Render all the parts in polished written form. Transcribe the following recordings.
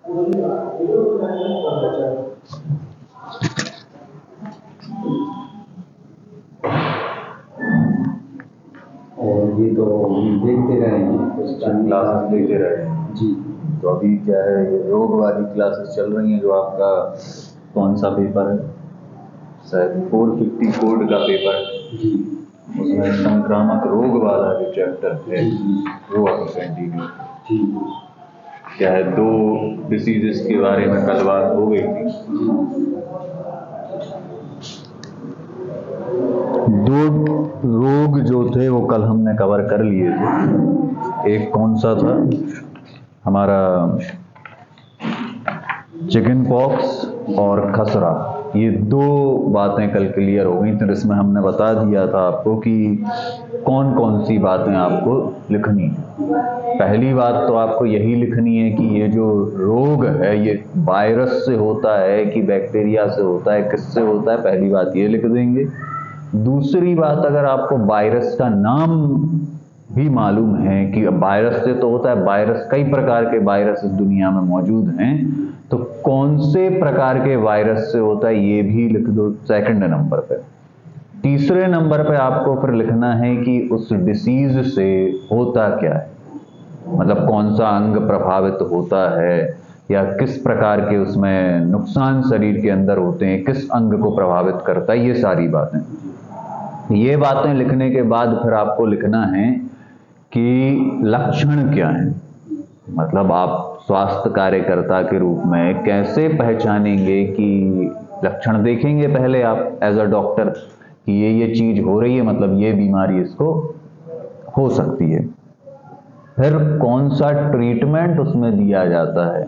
और ये तो देखते रहेंगे, क्लासेस देते रहे जी। तो अभी क्या है, ये रोग वाली क्लासेस चल रही हैं। जो आपका कौन सा पेपर है, शायद 450 कोड का पेपर है, जी उसमें संक्रामक रोग वाला जो चैप्टर है जी वो अभी कंटिन्यू जी क्या है। 2 डिसीजेस के बारे में कल बात हो गई थी। 2 रोग जो थे वो कल हमने कवर कर लिए थे। एक कौन सा था हमारा, चिकन पॉक्स और खसरा। ये 2 बातें कल क्लियर हो गई थी। इसमें हमने बता दिया था आपको कि कौन कौन सी बातें आपको लिखनी है। पहली बात तो आपको यही लिखनी है कि ये जो रोग है ये वायरस से होता है कि बैक्टीरिया से होता है, किससे होता है, पहली बात ये लिख देंगे। दूसरी बात, अगर आपको वायरस का नाम भी मालूम है कि वायरस से तो होता है, वायरस कई प्रकार के वायरस इस दुनिया में मौजूद हैं, तो कौन से प्रकार के वायरस से होता है ये भी लिख दो सेकंड नंबर पे। तीसरे नंबर पे आपको फिर लिखना है कि उस डिसीज से होता क्या है, मतलब कौन सा अंग प्रभावित होता है या किस प्रकार के उसमें नुकसान शरीर के अंदर होते हैं, किस अंग को प्रभावित करता है, ये सारी बातें। ये बातें लिखने के बाद फिर आपको लिखना है कि लक्षण क्या हैं। मतलब आप स्वास्थ्य कार्यकर्ता के रूप में कैसे पहचानेंगे कि लक्षण देखेंगे पहले आप एज अ डॉक्टर कि ये चीज हो रही है, मतलब ये बीमारी इसको हो सकती है। फिर कौन सा ट्रीटमेंट उसमें दिया जाता है,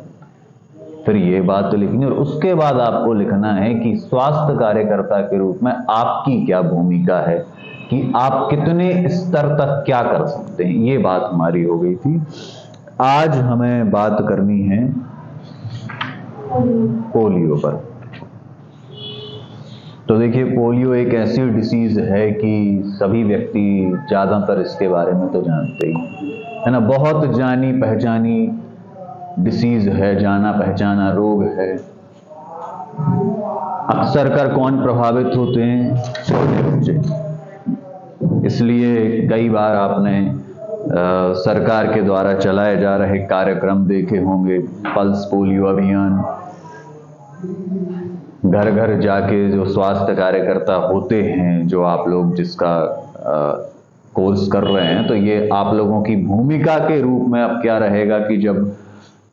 फिर ये बात तो लिखनी। और उसके बाद आपको लिखना है कि स्वास्थ्य कार्यकर्ता के रूप में आपकी क्या भूमिका है, कि आप कितने स्तर तक क्या कर सकते हैं। ये बात हमारी हो गई थी। आज हमें बात करनी है पोलियो पर। तो देखिए, पोलियो एक ऐसी डिसीज है कि सभी व्यक्ति ज़्यादातर इसके बारे में तो जानते ही है ना। बहुत जानी पहचानी डिसीज है, जाना पहचाना रोग है। अक्सर कर कौन प्रभावित होते हैं, छोटे बच्चे। इसलिए कई बार आपने सरकार के द्वारा चलाए जा रहे कार्यक्रम देखे होंगे, पल्स पोलियो अभियान। घर घर जाके जो स्वास्थ्य कार्यकर्ता होते हैं, जो आप लोग जिसका कोर्स कर रहे हैं, तो ये आप लोगों की भूमिका के रूप में अब क्या रहेगा कि जब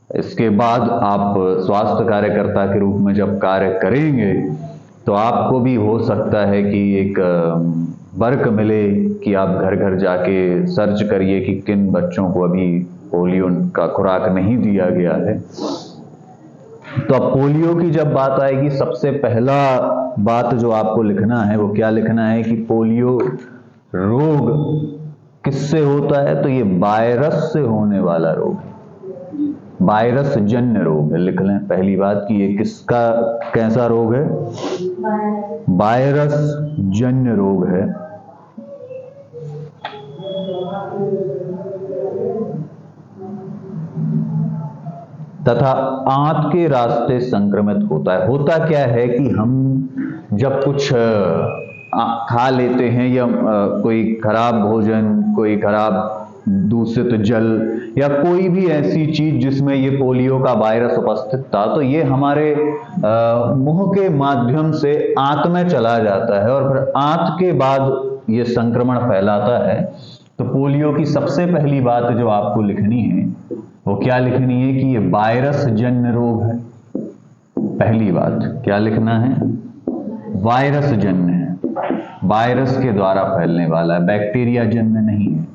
इसके बाद आप स्वास्थ्य कार्यकर्ता के रूप में जब कार्य करेंगे तो आपको भी हो सकता है कि एक वर्क मिले कि आप घर घर जाके सर्च करिए कि किन बच्चों को अभी पोलियो का खुराक नहीं दिया गया है। तो अब पोलियो की जब बात आएगी, सबसे पहला बात जो आपको लिखना है वो क्या लिखना है कि पोलियो रोग किससे होता है। तो ये वायरस से होने वाला रोग है, वायरस जन्य रोग है। लिख लें पहली बात कि ये किसका कैसा रोग है, वायरस जन्य रोग है। तथा आंत के रास्ते संक्रमित होता है। होता क्या है कि हम जब कुछ खा लेते हैं या कोई खराब भोजन, कोई खराब दूषित जल या कोई भी ऐसी चीज जिसमें ये पोलियो का वायरस उपस्थित था, तो ये हमारे मुंह के माध्यम से आंत में चला जाता है और फिर आंत के बाद ये संक्रमण फैलाता है। तो पोलियो की सबसे पहली बात जो आपको लिखनी है वो क्या लिखनी है कि ये वायरस जन्य रोग है। पहली बात क्या लिखना है, वायरस जन्य है, वायरस के द्वारा फैलने वाला है, बैक्टीरिया जन्य नहीं है,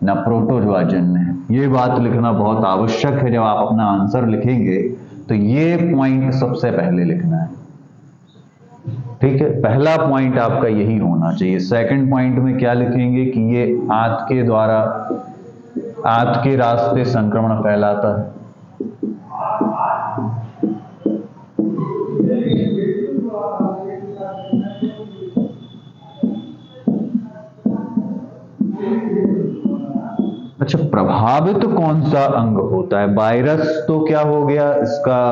ना प्रोटोजोआ जन्य है। ये बात लिखना बहुत आवश्यक है। जब आप अपना आंसर लिखेंगे तो ये पॉइंट सबसे पहले लिखना है, ठीक है। पहला पॉइंट आपका यही होना चाहिए। सेकंड पॉइंट में क्या लिखेंगे कि ये आंत के द्वारा, आंत के रास्ते संक्रमण फैलाता है। अच्छा, प्रभावित कौन सा अंग होता है? वायरस तो क्या हो गया इसका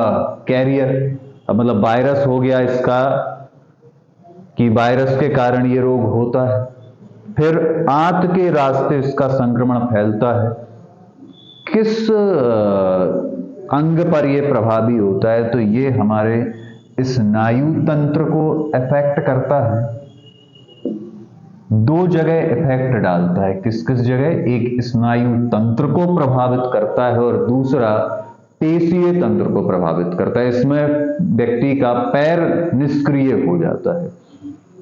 कैरियर, मतलब वायरस हो गया इसका कि वायरस के कारण ये रोग होता है। फिर आंत के रास्ते इसका संक्रमण फैलता है। किस अंग पर ये प्रभावी होता है? तो ये हमारे स्नायु तंत्र को इफेक्ट करता है। दो जगह इफेक्ट डालता है। किस किस जगह? एक स्नायु तंत्र को प्रभावित करता है और दूसरा पेशीय तंत्र को प्रभावित करता है। इसमें व्यक्ति का पैर निष्क्रिय हो जाता है।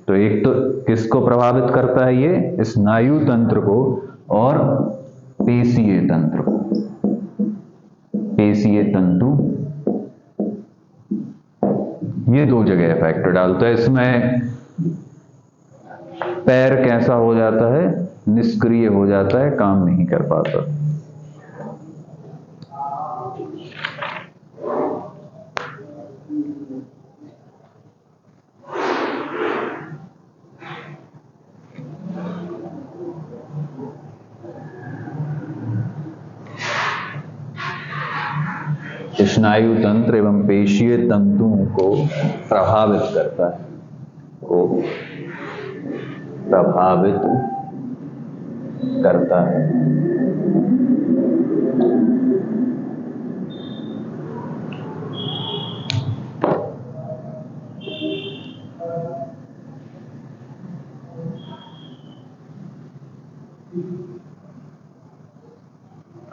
तो एक तो किसको प्रभावित करता है? ये स्नायु तंत्र को और पेशीय तंत्र को। पेशीय तंतु ये दो जगह इफेक्ट डालता है। इसमें पैर कैसा हो जाता है? निष्क्रिय हो जाता है, काम नहीं कर पाता। स्नायु तंत्र एवं पेशीय तंतुओं को प्रभावित करता है, को प्रभावित करता है।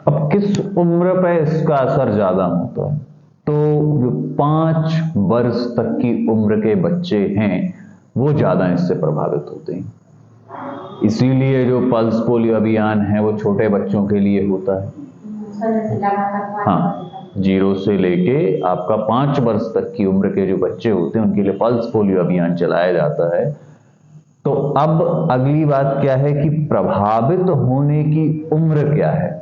अब किस उम्र पे इसका असर ज्यादा होता है? तो जो 5 वर्ष तक की उम्र के बच्चे हैं वो ज्यादा इससे प्रभावित होते हैं। इसीलिए जो पल्स पोलियो अभियान है वो छोटे बच्चों के लिए होता है। हाँ, 0 से लेके आपका 5 वर्ष तक की उम्र के जो बच्चे होते हैं उनके लिए पल्स पोलियो अभियान चलाया जाता है। तो अब अगली बात क्या है कि प्रभावित होने की उम्र क्या है?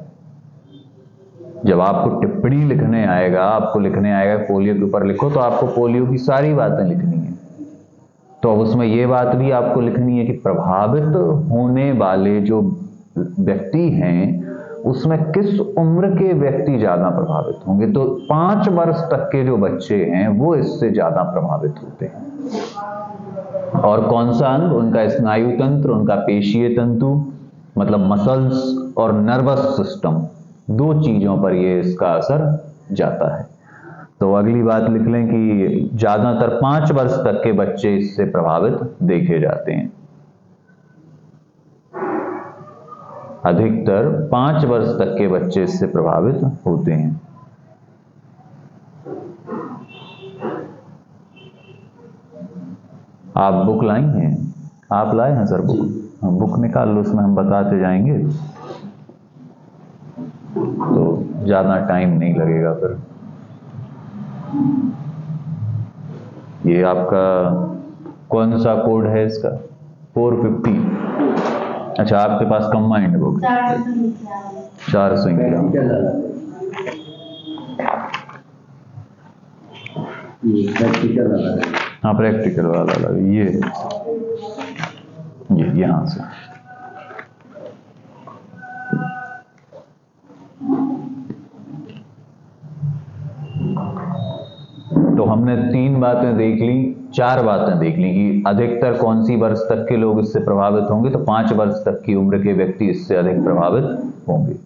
जब आपको टिप्पणी लिखने आएगा, आपको लिखने आएगा पोलियो के ऊपर लिखो, तो आपको पोलियो की सारी बातें लिखनी है। तो अब उसमें यह बात भी आपको लिखनी है कि प्रभावित होने वाले जो व्यक्ति हैं उसमें किस उम्र के व्यक्ति ज्यादा प्रभावित होंगे। तो 5 वर्ष तक के जो बच्चे हैं वो इससे ज्यादा प्रभावित होते हैं। और कौन सा अंग? उनका स्नायु तंत्र, उनका पेशीय तंतु, मतलब मसल्स और नर्वस सिस्टम, दो चीजों पर ये इसका असर जाता है। तो अगली बात लिख लें कि ज्यादातर 5 वर्ष तक के बच्चे इससे प्रभावित देखे जाते हैं। अधिकतर 5 वर्ष तक के बच्चे इससे प्रभावित होते हैं। आप बुक लाई हैं? आप लाए हैं सर बुक? हाँ, बुक निकाल लो, उसमें हम बताते जाएंगे तो ज्यादा टाइम नहीं लगेगा। फिर ये आपका कौन सा कोड है इसका? 450। अच्छा, आपके पास कंबाइंड बुक 4 संख्या। हाँ, प्रैक्टिकल वाला लगा। ये यहां से तो हमने 3 बातें देख ली, 4 बातें देख ली कि अधिकतर कौन सी वर्ष तक के लोग इससे प्रभावित होंगे। तो 5 वर्ष तक की उम्र के व्यक्ति इससे अधिक प्रभावित होंगे।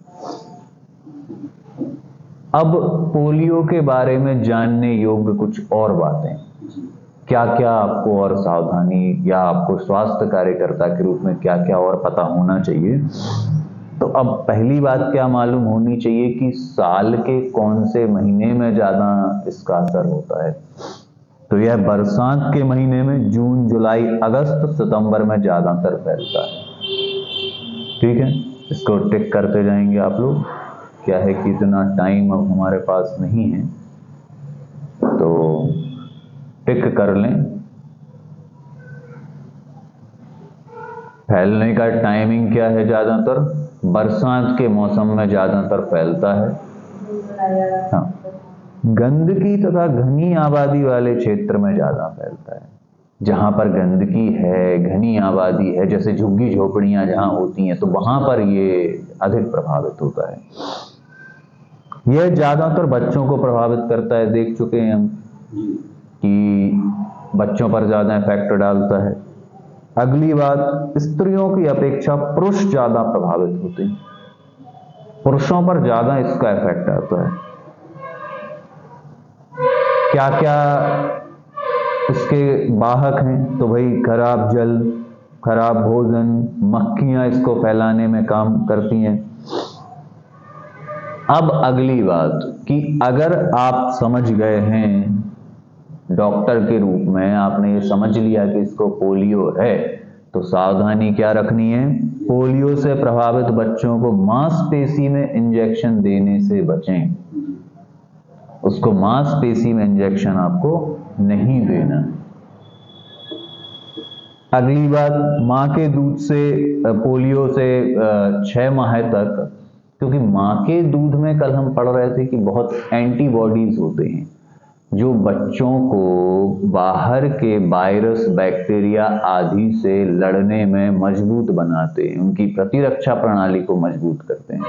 अब पोलियो के बारे में जानने योग्य कुछ और बातें, क्या क्या आपको और सावधानी या आपको स्वास्थ्य कार्यकर्ता के रूप में क्या क्या और पता होना चाहिए। तो अब पहली बात क्या मालूम होनी चाहिए कि साल के कौन से महीने में ज्यादा इसका असर होता है। तो यह बरसात के महीने में जून, जुलाई, अगस्त, सितंबर में ज्यादातर फैलता है। ठीक है, इसको टिक करते जाएंगे आप लोग। क्या है कि इतना टाइम अब हमारे पास नहीं है तो टिक कर लें। फैलने का टाइमिंग क्या है? ज्यादातर बरसात के मौसम में ज्यादातर फैलता है। हाँ, गंदगी तथा घनी आबादी वाले क्षेत्र में ज्यादा फैलता है। जहां पर गंदगी है, घनी आबादी है, जैसे झुग्गी झोपड़ियां जहां होती हैं, तो वहां पर ये अधिक प्रभावित होता है। यह ज्यादातर बच्चों को प्रभावित करता है, देख चुके हैं हम कि बच्चों पर ज्यादा इफेक्ट डालता है। अगली बात, स्त्रियों की अपेक्षा पुरुष ज्यादा प्रभावित होते हैं, पुरुषों पर ज्यादा इसका इफेक्ट आता है। क्या क्या इसके वाहक हैं? तो भाई खराब जल, खराब भोजन, मक्खियां इसको फैलाने में काम करती हैं। अब अगली बात कि अगर आप समझ गए हैं डॉक्टर के रूप में, आपने ये समझ लिया कि इसको पोलियो है, तो सावधानी क्या रखनी है? पोलियो से प्रभावित बच्चों को मांसपेशी में इंजेक्शन देने से बचें। उसको मांसपेशी में इंजेक्शन आपको नहीं देना। अगली बात, मां के दूध से, पोलियो से 6 माह तक, क्योंकि मां के दूध में कल हम पढ़ रहे थे कि बहुत एंटीबॉडीज होते हैं जो बच्चों को बाहर के वायरस, बैक्टीरिया आदि से लड़ने में मजबूत बनाते हैं, उनकी प्रतिरक्षा प्रणाली को मजबूत करते हैं।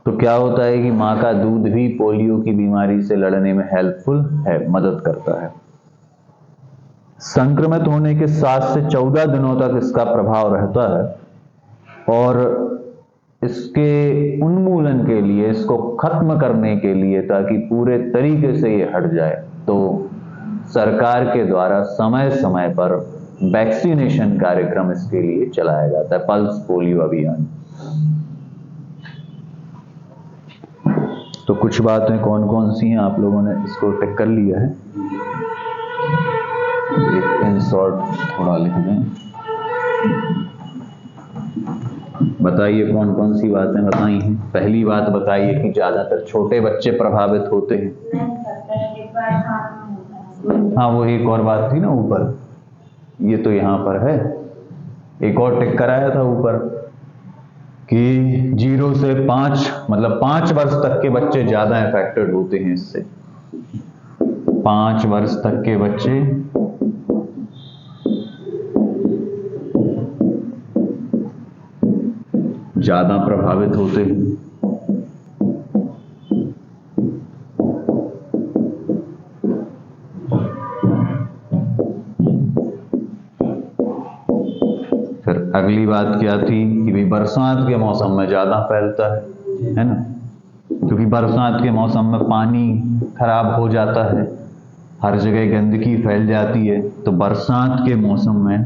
तो क्या होता है कि मां का दूध भी पोलियो की बीमारी से लड़ने में हेल्पफुल है, मदद करता है। संक्रमित होने के 7 से 14 दिनों तक इसका प्रभाव रहता है और इसके उन्मूलन के लिए, इसको खत्म करने के लिए, ताकि पूरे तरीके से ये हट जाए, तो सरकार के द्वारा समय समय पर वैक्सीनेशन कार्यक्रम इसके लिए चलाया जाता है, पल्स पोलियो अभियान। तो कुछ बातें कौन कौन सी हैं आप लोगों ने इसको टिक कर लिया है? एक इन शॉर्ट थोड़ा लिख दें, बताइए कौन कौन सी बातें बताई हैं। पहली बात बताइए कि ज्यादातर छोटे बच्चे प्रभावित होते हैं। हाँ, वो एक और बात थी ना ऊपर, ये तो यहां पर है, एक और टिक कराया था ऊपर कि 0 से 5 मतलब 5 वर्ष तक के बच्चे ज्यादा इफेक्टेड होते हैं इससे। 5 वर्ष तक के बच्चे ज्यादा प्रभावित होते हैं। फिर अगली बात क्या थी कि भाई बरसात के मौसम में ज्यादा फैलता है ना, क्योंकि बरसात के मौसम में पानी खराब हो जाता है, हर जगह गंदगी फैल जाती है, तो बरसात के मौसम में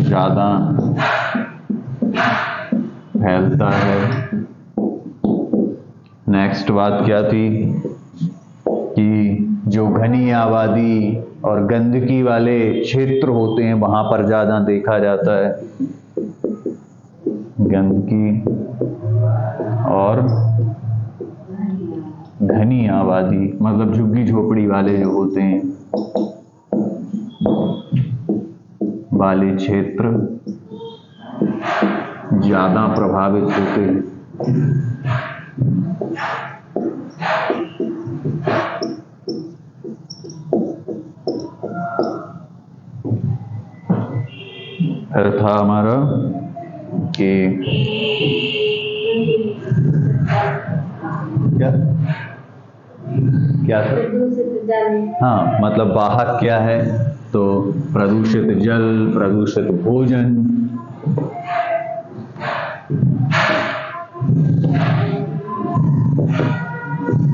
ज्यादा फैलता है। नेक्स्ट बात क्या थी कि जो घनी आबादी और गंदगी वाले क्षेत्र होते हैं वहां पर ज्यादा देखा जाता है, गंदगी और घनी आबादी मतलब झुग्गी झोपड़ी वाले जो होते हैं वाले क्षेत्र ज्यादा प्रभावित होते हैं। फिर था हमारा कि क्या था? हाँ, मतलब वाहक क्या है? तो प्रदूषित जल, प्रदूषित भोजन,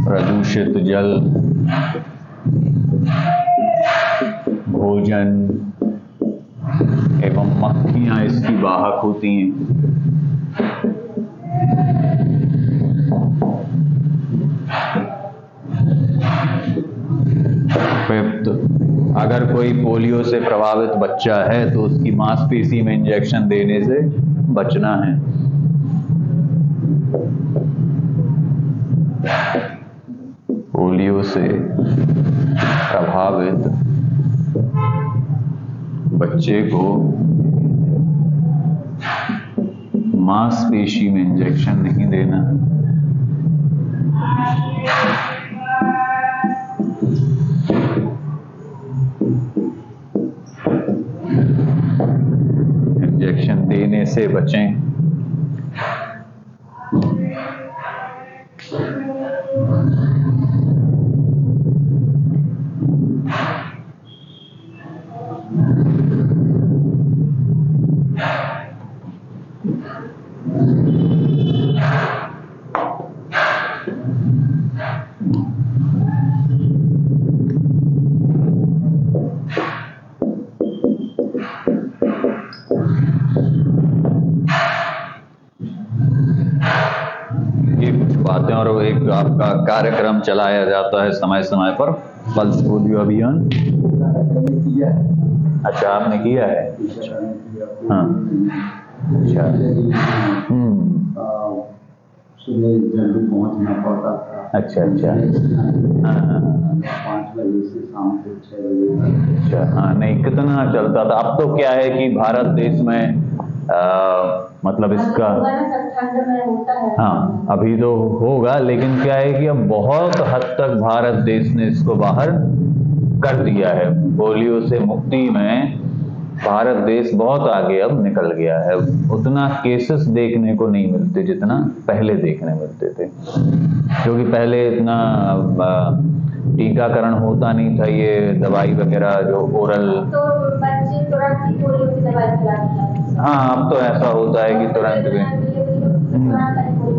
प्रदूषित जल, भोजन एवं मक्खियां इसकी वाहक होती हैं। फिफ्थ, अगर कोई पोलियो से प्रभावित बच्चा है तो उसकी मांसपेशी में इंजेक्शन देने से बचना है। पोलियो से प्रभावित बच्चे को मांसपेशी में इंजेक्शन नहीं देना। इंजेक्शन देने से बचें। बातें और एक आपका कार्यक्रम चलाया जाता है समय समय पर, पल्स पोलियो अभियान। अच्छा, आपने किया है? हाँ, अच्छा। सुबह जल्दी पहुंचना पड़ता था। अच्छा अच्छा। हाँ 5 बजे से शाम को 6 बजे। अच्छा, हाँ, नहीं कितना चलता था। अब तो क्या है कि भारत देश में मतलब इसका हाँ अभी तो होगा, लेकिन क्या है कि अब बहुत हद तक भारत देश ने इसको बाहर कर दिया है। पोलियो से मुक्ति में भारत देश बहुत आगे अब निकल गया है। उतना केसेस देखने को नहीं मिलते जितना पहले देखने मिलते थे, क्योंकि पहले इतना टीकाकरण होता नहीं था। ये दवाई वगैरह जो ओरल, तो बच्चे तुरंत ही पोलियो की दवाई खिलाते हैं। हाँ अब तो ऐसा होता है कि तुरंत भी।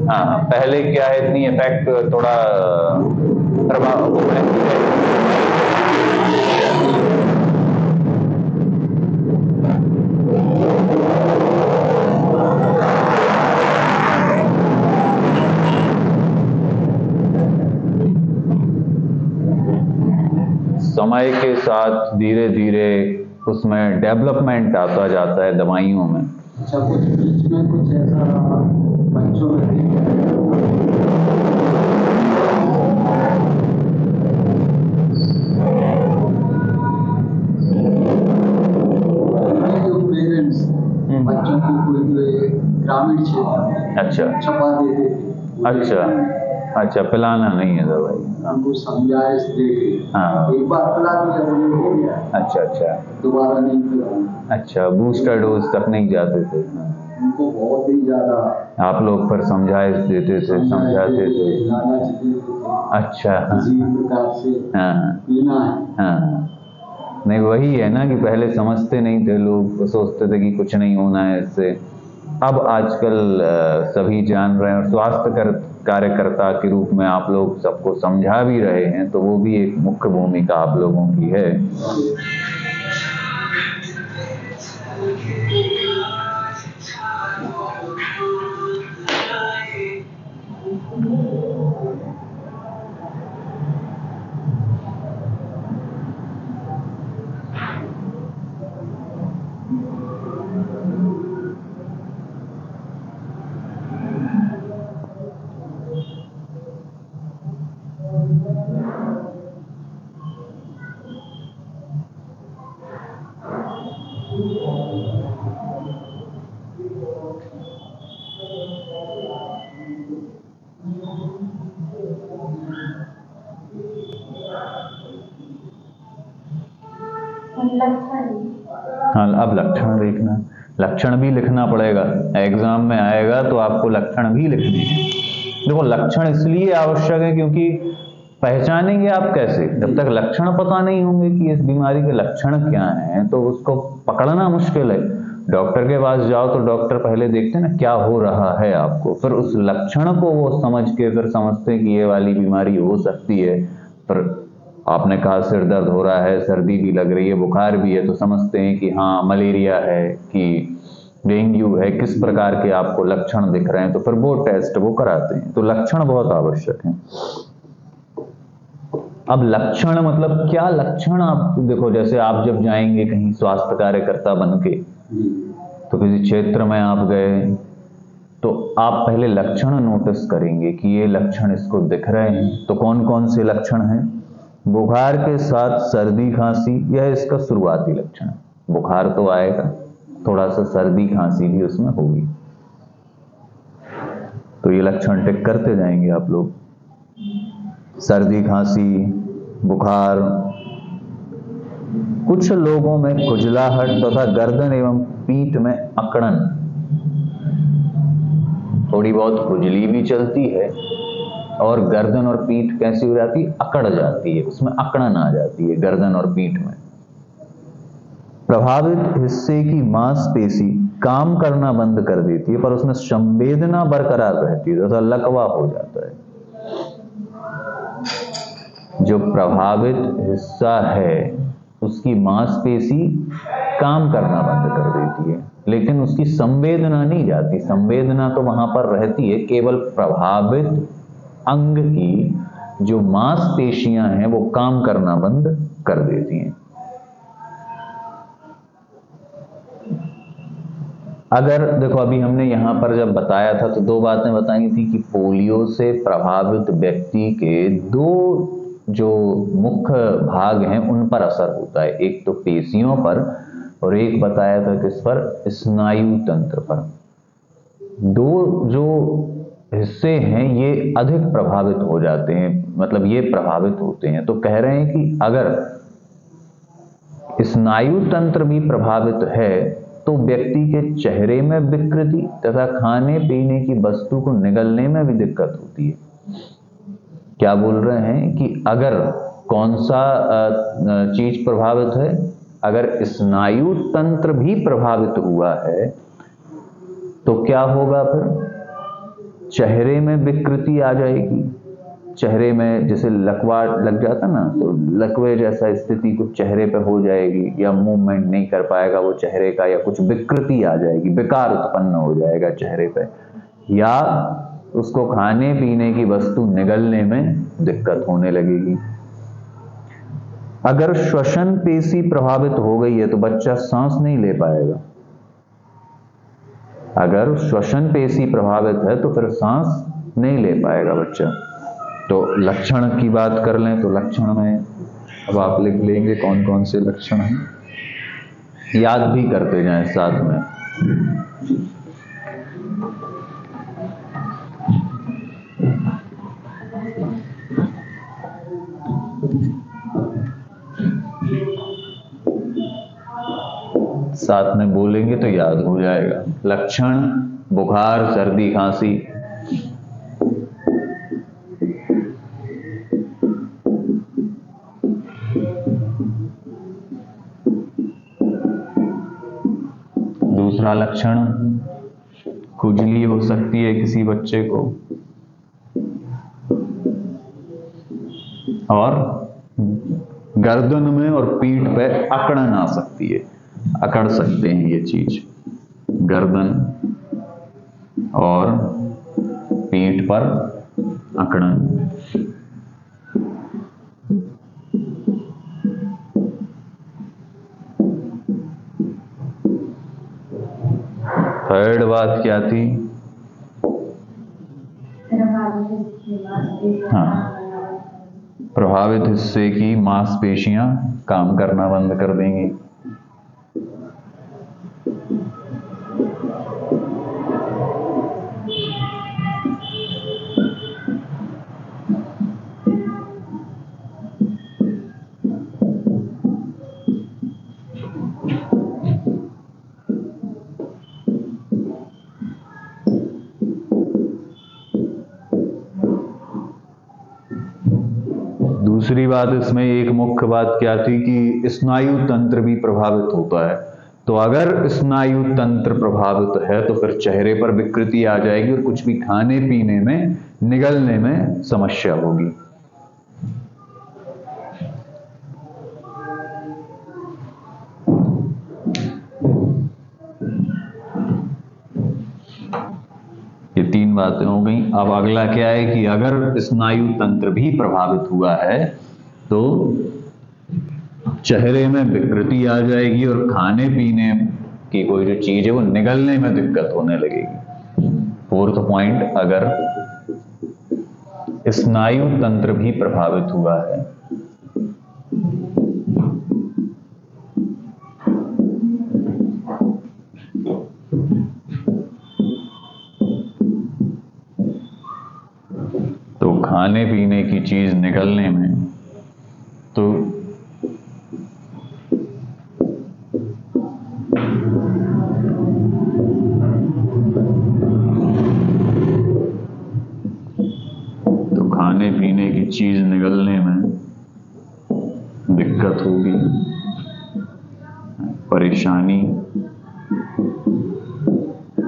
हाँ पहले क्या है, इतनी इफेक्ट थोड़ा प्रभाव वो समय के साथ धीरे धीरे उसमें डेवलपमेंट आता जाता है दवाइयों में। अच्छा, कुछ बीच में कुछ ऐसा बच्चों में जो पेरेंट्स बच्चों को कोई ग्रामीण क्षेत्र अच्छा छपा देते थे। अच्छा अच्छा, पिलाना नहीं है दवाई। हमको समझाइश देके हाँ एक बार पिला दिया तो ये हो गया। अच्छा अच्छा, दोबारा नहीं पिलाऊंगा। अच्छा, बूस्टर डोज तक नहीं जाते थे। उनको बहुत ही ज्यादा आप लोग फिर समझाइश देते थे, समझाते थे। लालच देते थे। अच्छा किसी प्रकार से हाँ पीना है। हाँ, नहीं वही है ना कि पहले समझते नहीं थे लोग, सोचते थे कि कुछ नहीं होना है इससे। अब आजकल सभी जान रहे हैं, और स्वास्थ्य कार्यकर्ता के रूप में आप लोग सबको समझा भी रहे हैं, तो वो भी एक मुख्य भूमिका आप लोगों की है। हाँ अब लक्षण देखना, लक्षण भी लिखना पड़ेगा। एग्जाम में आएगा तो आपको लक्षण भी लिखने हैं। देखो लक्षण इसलिए आवश्यक है क्योंकि पहचानेंगे आप कैसे, जब तक लक्षण पता नहीं होंगे कि इस बीमारी के लक्षण क्या हैं तो उसको पकड़ना मुश्किल है। डॉक्टर के पास जाओ तो डॉक्टर पहले देखते हैं ना क्या हो रहा है आपको, फिर उस लक्षण को वो समझ के फिर समझते हैं कि ये वाली बीमारी हो सकती है। फिर आपने कहा सिर दर्द हो रहा है, सर्दी भी लग रही है, बुखार भी है, तो समझते हैं कि हाँ मलेरिया है कि डेंगू है, किस प्रकार के आपको लक्षण दिख रहे हैं, तो फिर वो टेस्ट वो कराते हैं। तो लक्षण बहुत आवश्यक है। अब लक्षण मतलब क्या लक्षण, आप देखो जैसे आप जब जाएंगे कहीं स्वास्थ्य कार्यकर्ता बन के, तो किसी क्षेत्र में आप गए तो आप पहले लक्षण नोटिस करेंगे कि ये लक्षण इसको दिख रहे हैं। तो कौन कौन से लक्षण हैं? बुखार के साथ सर्दी खांसी, यह इसका शुरुआती लक्षण है। बुखार तो आएगा, थोड़ा सा सर्दी खांसी भी उसमें होगी, तो ये लक्षण टिक करते जाएंगे आप लोग। सर्दी खांसी बुखार, कुछ लोगों में खुजलाहट तथा गर्दन एवं पीठ में अकड़न, थोड़ी बहुत खुजली भी चलती है और गर्दन और पीठ कैसी हो जाती है, अकड़ जाती है, उसमें अकड़न आ जाती है गर्दन और पीठ में। प्रभावित हिस्से की मांसपेशी काम करना बंद कर देती है पर उसमें संवेदना बरकरार रहती है, जैसा लकवा हो जाता है। जो प्रभावित हिस्सा है उसकी मांसपेशी काम करना बंद कर देती है, लेकिन उसकी संवेदना नहीं जाती। संवेदना तो वहां पर रहती है, केवल प्रभावित अंग की जो मांसपेशियां हैं वो काम करना बंद कर देती हैं। अगर देखो, अभी हमने यहां पर जब बताया था तो दो बातें बताई थी कि पोलियो से प्रभावित व्यक्ति के दो जो मुख्य भाग हैं उन पर असर होता है, एक तो पेशियों पर और एक बताया था किस पर, स्नायु तंत्र पर। दो जो हिस्से हैं ये अधिक प्रभावित हो जाते हैं, मतलब ये प्रभावित होते हैं। तो कह रहे हैं कि अगर स्नायु तंत्र भी प्रभावित है तो व्यक्ति के चेहरे में विकृति तथा खाने पीने की वस्तु को निगलने में भी दिक्कत होती है। क्या बोल रहे हैं कि अगर कौन सा चीज प्रभावित है, अगर स्नायु तंत्र भी प्रभावित हुआ है तो क्या होगा, फिर चेहरे में विकृति आ जाएगी। चेहरे में जैसे लकवा लग जाता ना, तो लकवे जैसा स्थिति कुछ चेहरे पे हो जाएगी, या मूवमेंट नहीं कर पाएगा वो चेहरे का, या कुछ विकृति आ जाएगी, विकार उत्पन्न हो जाएगा चेहरे पे, या उसको खाने पीने की वस्तु निगलने में दिक्कत होने लगेगी। अगर श्वसन पेशी प्रभावित हो गई है तो बच्चा सांस नहीं ले पाएगा। अगर श्वसन पेशी प्रभावित है तो फिर सांस नहीं ले पाएगा बच्चा। तो लक्षण की बात कर लें तो लक्षण में अब आप लिख लेंगे कौन कौन से लक्षण हैं, याद भी करते जाएं साथ में। साथ में बोलेंगे तो याद हो जाएगा। लक्षण: बुखार, सर्दी, खांसी। दूसरा लक्षण, खुजली हो सकती है किसी बच्चे को, और गर्दन में और पीठ पे अकड़न आ सकती है, अकड़ सकते हैं ये चीज, गर्दन और पीठ पर अकड़न। थर्ड बात क्या थी? हाँ, प्रभावित हिस्से की मांसपेशियां काम करना बंद कर देंगी। दूसरी बात इसमें एक मुख्य बात क्या थी कि स्नायु तंत्र भी प्रभावित होता है। तो अगर स्नायु तंत्र प्रभावित है तो फिर चेहरे पर विकृति आ जाएगी और कुछ भी खाने पीने में, निगलने में समस्या होगी। ये तीन बातें हो गई। अब अगला क्या है कि अगर स्नायु तंत्र भी प्रभावित हुआ है तो चेहरे में विकृति आ जाएगी और खाने पीने की कोई जो चीज है वो निगलने में दिक्कत होने लगेगी। फोर्थ पॉइंट, अगर स्नायु तंत्र भी प्रभावित हुआ है तो खाने पीने की चीज निगलने में तो चीज निगलने में दिक्कत होगी, परेशानी।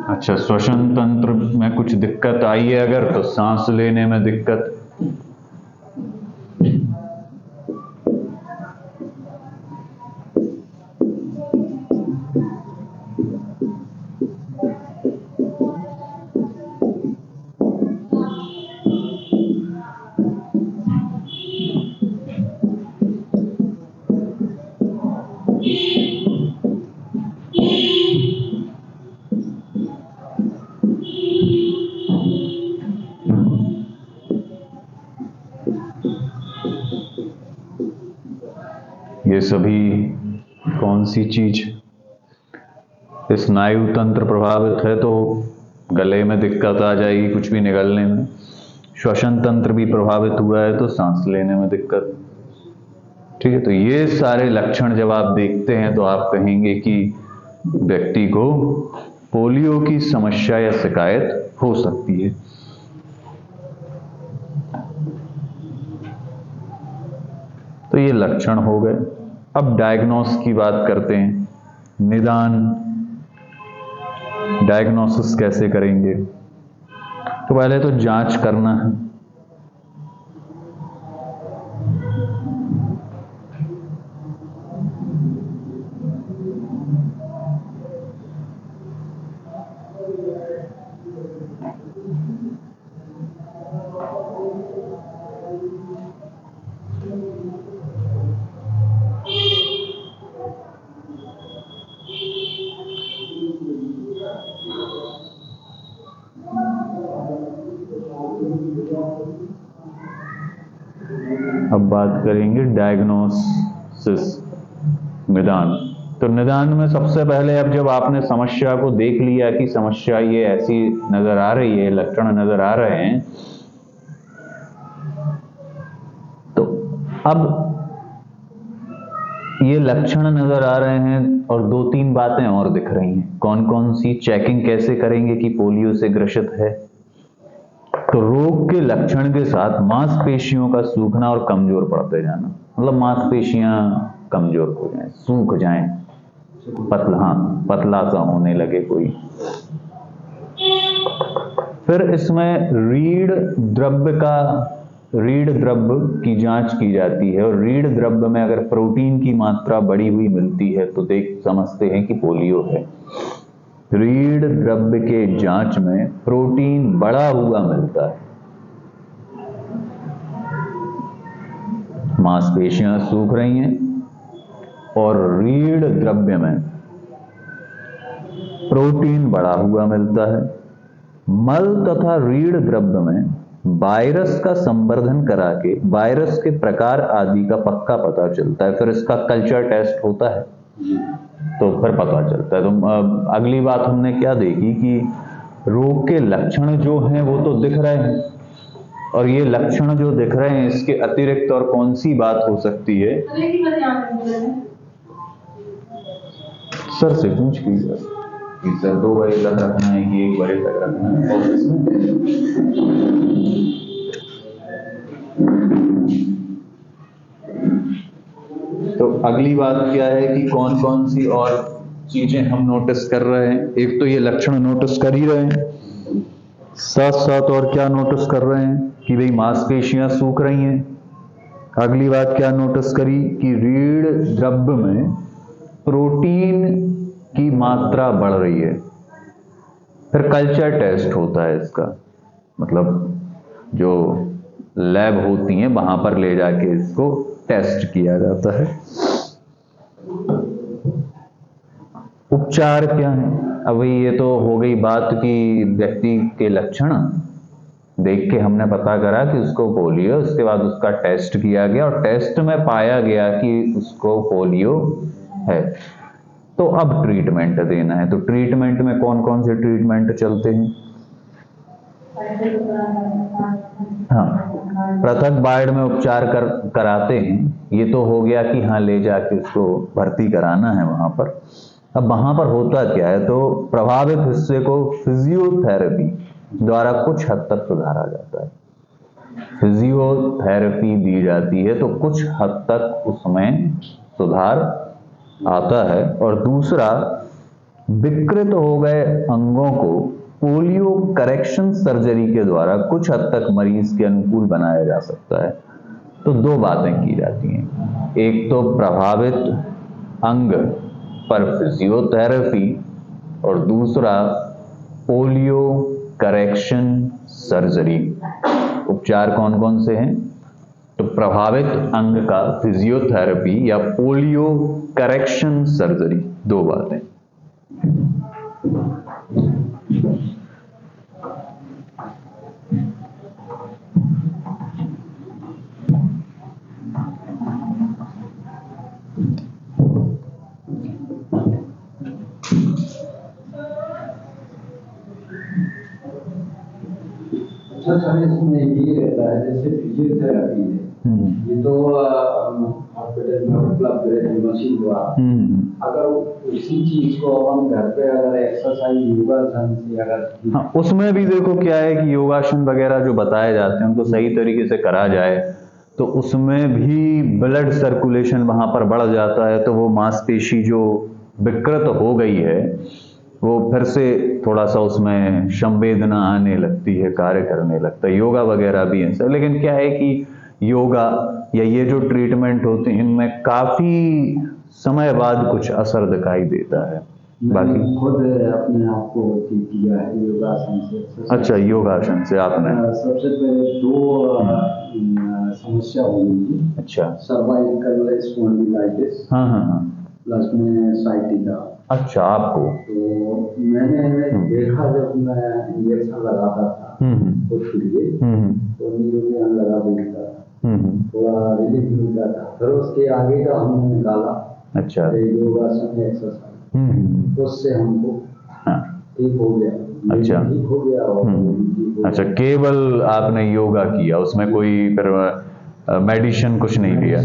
अच्छा, श्वसन तंत्र में कुछ दिक्कत आई है अगर, तो सांस लेने में दिक्कत। ये सभी कौन सी चीज, स्नायु तंत्र प्रभावित है तो गले में दिक्कत आ जाएगी कुछ भी निगलने में। श्वसन तंत्र भी प्रभावित हुआ है तो सांस लेने में दिक्कत। ठीक है, तो ये सारे लक्षण जब आप देखते हैं तो आप कहेंगे कि व्यक्ति को पोलियो की समस्या या शिकायत हो सकती है। तो ये लक्षण हो गए। अब डायग्नोस की बात करते हैं, निदान। डायग्नोसिस कैसे करेंगे? तो पहले तो जांच करना है। अब बात करेंगे डायग्नोसिस, निदान। तो निदान में सबसे पहले, अब जब आपने समस्या को देख लिया कि समस्या ये ऐसी नजर आ रही है, लक्षण नजर आ रहे हैं, तो अब ये लक्षण नजर आ रहे हैं और दो तीन बातें और दिख रही हैं। कौन कौन सी? चेकिंग कैसे करेंगे कि पोलियो से ग्रसित है? तो रोग के लक्षण के साथ मांसपेशियों का सूखना और कमजोर पड़ते जाना, मतलब मांसपेशियां कमजोर हो जाएं, सूख जाएं, पतला सा होने लगे कोई। फिर इसमें रीढ़ द्रव्य की जांच की जाती है, और रीढ़ द्रव्य में अगर प्रोटीन की मात्रा बढ़ी हुई मिलती है तो समझते हैं कि पोलियो है। रीढ़ द्रव्य के जांच में प्रोटीन बढ़ा हुआ मिलता है, मांसपेशियां सूख रही हैं और रीढ़ द्रव्य में प्रोटीन बढ़ा हुआ मिलता है। मल तथा रीढ़ द्रव्य में वायरस का संवर्धन करा के वायरस के प्रकार आदि का पक्का पता चलता है। फिर इसका कल्चर टेस्ट होता है तो फिर पता चलता है। तो अगली बात हमने क्या देखी कि रोग के लक्षण जो हैं वो तो दिख रहे हैं, और ये लक्षण जो दिख रहे हैं इसके अतिरिक्त और कौन सी बात हो सकती है? सर से पूछ लीजिए कि सर 2 बजे तक रखना है कि 1 बजे तक रखना है ऑफिस में। तो अगली बात क्या है कि कौन कौन सी और चीजें हम नोटिस कर रहे हैं? एक तो ये लक्षण नोटिस कर ही रहे हैं, साथ साथ और क्या नोटिस कर रहे हैं कि भाई मांसपेशियां सूख रही हैं। अगली बात क्या नोटिस करी कि रीढ़ द्रव्य में प्रोटीन की मात्रा बढ़ रही है। फिर कल्चर टेस्ट होता है इसका, मतलब जो लैब होती हैं वहां पर ले जाके इसको टेस्ट किया जाता है। उपचार क्या है? अब ये तो हो गई बात कि व्यक्ति के लक्षण देख के हमने पता करा कि उसको पोलियो, उसके बाद उसका टेस्ट किया गया और टेस्ट में पाया गया कि उसको पोलियो है। तो अब ट्रीटमेंट देना है। तो ट्रीटमेंट में कौन कौन से ट्रीटमेंट चलते हैं? हाँ, पृथक वार्ड में उपचार कराते हैं। ये तो हो गया कि हाँ ले जाके उसको भर्ती कराना है वहां पर। अब वहां पर होता क्या है, तो प्रभावित हिस्से को फिजियोथेरेपी द्वारा कुछ हद तक सुधारा जाता है। फिजियोथेरेपी दी जाती है तो कुछ हद तक उसमें सुधार आता है। और दूसरा, विकृत हो गए अंगों को पोलियो करेक्शन सर्जरी के द्वारा कुछ हद तक मरीज के अनुकूल बनाया जा सकता है। तो दो बातें की जाती हैं, एक तो प्रभावित अंग पर फिजियोथेरेपी और दूसरा पोलियो करेक्शन सर्जरी। उपचार कौन कौन से हैं? तो प्रभावित अंग का फिजियोथेरेपी या पोलियो करेक्शन सर्जरी, दो बातें। सर इसमें ये रहता है जैसे फिजियोथेरेपी है, ये तो हॉस्पिटल में उपलब्ध रहती है मशीन द्वारा। अगर उसी चीज को हम घर पे अगर एक्सरसाइज योगासन से अगर हाँ, उसमें भी देखो क्या है कि योगासन वगैरह जो बताए जाते हैं उनको सही तरीके से करा जाए तो उसमें भी ब्लड सर्कुलेशन वहां पर बढ़ जाता है, तो वो मांसपेशी जो विकृत हो गई है वो फिर से थोड़ा सा उसमें संवेदना आने लगती है, कार्य करने लगता है। योगा वगैरह भी है सर, लेकिन क्या है कि योगा या ये जो ट्रीटमेंट होते हैं इनमें काफी समय बाद कुछ असर दिखाई देता है। बाकी खुद अपने आप को ठीक किया है योगासन से। अच्छा, योगासन से आपने सबसे पहले दो समस्या हुई। अच्छा, सर्वाइकल स्पॉन्डिलाइटिस, हाँ हाँ हाँ, प्लस में साइटिका। अच्छा, आपको तो मैंने देखा जब मैं इंजेक्शन लगाता था उसके लिए तो न्यूरोपियन लगा देता था, थोड़ा रिलीफ मिलता था। फिर उसके आगे का हमने निकाला, अच्छा, योगासन एक्सरसाइज, उससे हमको ठीक हो गया। अच्छा, ठीक हो गया और अच्छा, केवल आपने योगा किया, उसमें कोई फिर मेडिसिन कुछ नहीं लिया,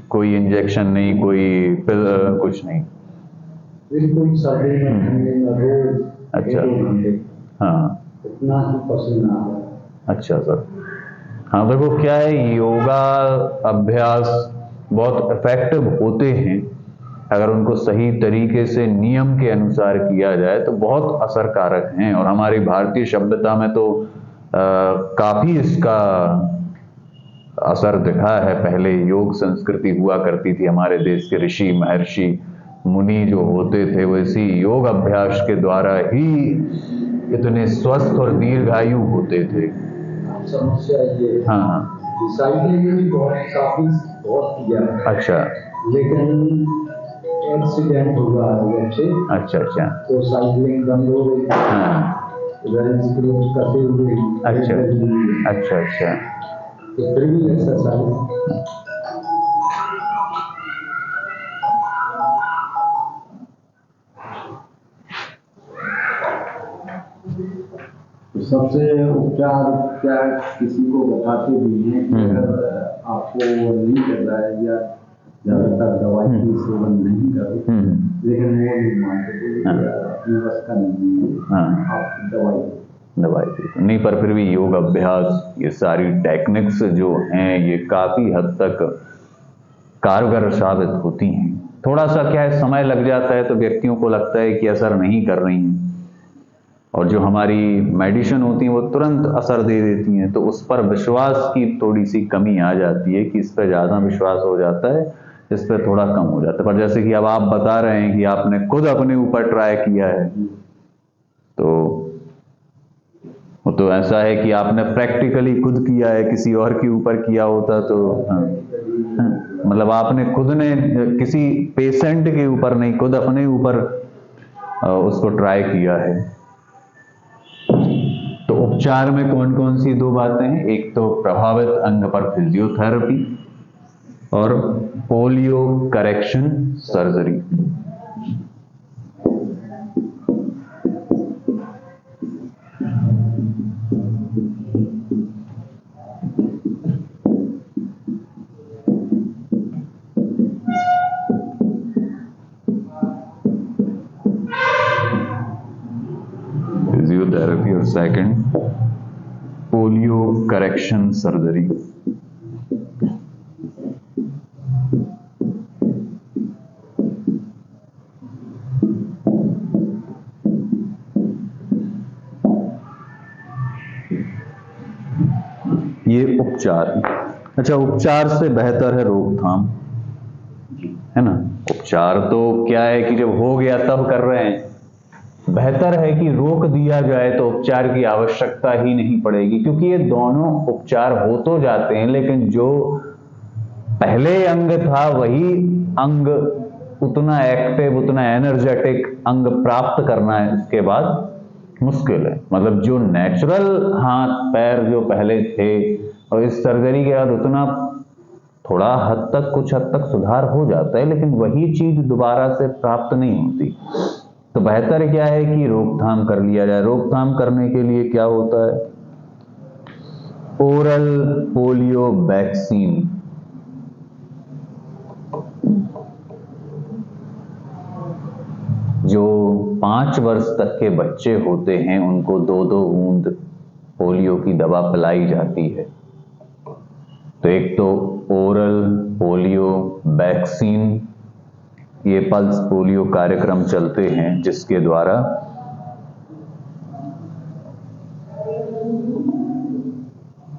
कोई इंजेक्शन नहीं, कोई पिल कुछ नहीं? बिल्कुल सर्दी में ठंडी में रोज अच्छा, 2 घंटे हाँ, इतना ही पसीना आ रहा। अच्छा सर। हाँ देखो क्या है, योगा अभ्यास बहुत इफेक्टिव होते हैं अगर उनको सही तरीके से नियम के अनुसार किया जाए तो बहुत असरकारक हैं। और हमारी भारतीय सभ्यता में तो काफी इसका असर दिखा है। पहले योग संस्कृति हुआ करती थी, हमारे देश के ऋषि महर्षि मुनि जो होते थे वो इसी योग अभ्यास के द्वारा ही इतने स्वस्थ और दीर्घायु होते थे। समस्या ये हाँ हाँ, साइकिलिंग भी बहुत किया है। अच्छा, लेकिन एक्सीडेंट हुआ जब से, अच्छा अच्छा, तो साइकिलिंग बंद हो गई। हाँ, कटे हुए। अच्छा अच्छा अच्छा, तो फिर भी एक्सरसाइज सबसे उपचार क्या किसी को बताते भी हैं कि अगर आपको नहीं कर रहा है या ज्यादातर दवाई की सेवन नहीं करो, लेकिन वो नहीं मानते अपनी बस का नहीं, आप दवाई नहीं, पर फिर भी योग अभ्यास, ये सारी टेक्निक्स जो हैं ये काफी हद तक कारगर साबित होती हैं। थोड़ा सा क्या है, समय लग जाता है तो व्यक्तियों को लगता है कि असर नहीं कर रही हैं, और जो हमारी मेडिसिन होती हैं वो तुरंत असर दे देती हैं, तो उस पर विश्वास की थोड़ी सी कमी आ जाती है कि इस पर ज़्यादा विश्वास हो जाता है, इस पर थोड़ा कम हो जाता है। पर जैसे कि अब आप बता रहे हैं कि आपने खुद अपने ऊपर ट्राई किया है, तो वो तो ऐसा है कि आपने प्रैक्टिकली खुद किया है, किसी और के ऊपर किया होता तो मतलब आपने खुद ने किसी पेशेंट के ऊपर नहीं, खुद अपने ऊपर उसको ट्राई किया है। तो उपचार में कौन कौन सी दो बातें हैं, एक तो प्रभावित अंग पर फिजियोथेरेपी और पोलियो करेक्शन सर्जरी। फिजियोथेरेपी और सेकंड पोलियो करेक्शन सर्जरी। ये उपचार, अच्छा उपचार से बेहतर है रोकथाम, है ना। उपचार तो क्या है कि जब हो गया तब कर रहे हैं, बेहतर है कि रोक दिया जाए तो उपचार की आवश्यकता ही नहीं पड़ेगी, क्योंकि ये दोनों उपचार हो तो जाते हैं लेकिन जो पहले अंग था वही अंग उतना एक्टिव, उतना एनर्जेटिक अंग प्राप्त करना है इसके बाद मुश्किल है। मतलब जो नेचुरल हाथ पैर जो पहले थे और इस सर्जरी के बाद उतना थोड़ा हद तक, कुछ हद तक सुधार हो जाता है, लेकिन वही चीज दोबारा से प्राप्त नहीं होती। तो बेहतर क्या है कि रोकथाम कर लिया जाए। रोकथाम करने के लिए क्या होता है, ओरल पोलियो वैक्सीन। जो 5 वर्ष तक के बच्चे होते हैं उनको 2-2 बूंद पोलियो की दवा पिलाई जाती है। तो एक तो ओरल पोलियो वैक्सीन, ये पल्स पोलियो कार्यक्रम चलते हैं जिसके द्वारा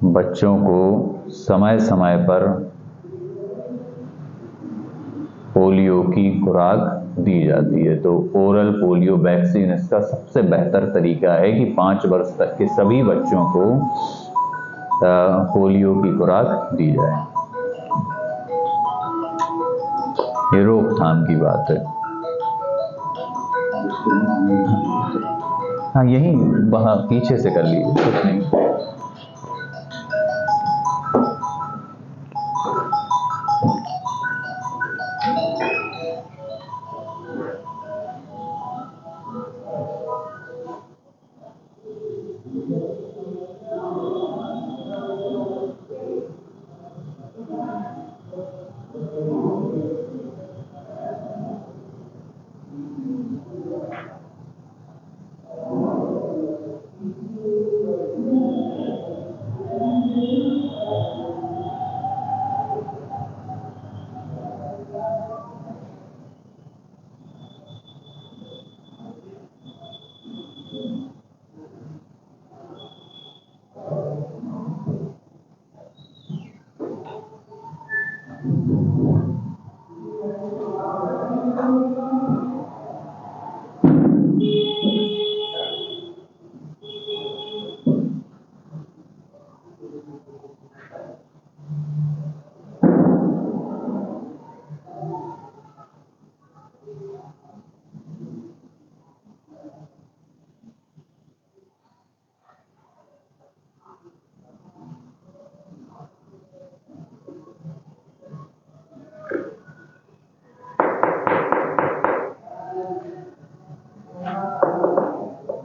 बच्चों को समय समय पर पोलियो की खुराक दी जाती है। तो ओरल पोलियो वैक्सीन इसका सबसे बेहतर तरीका है कि 5 वर्ष तक के सभी बच्चों को पोलियो की खुराक दी जाए। ये रोकथाम की बात है। हाँ यही वहां पीछे से कर लीजिए, कुछ नहीं।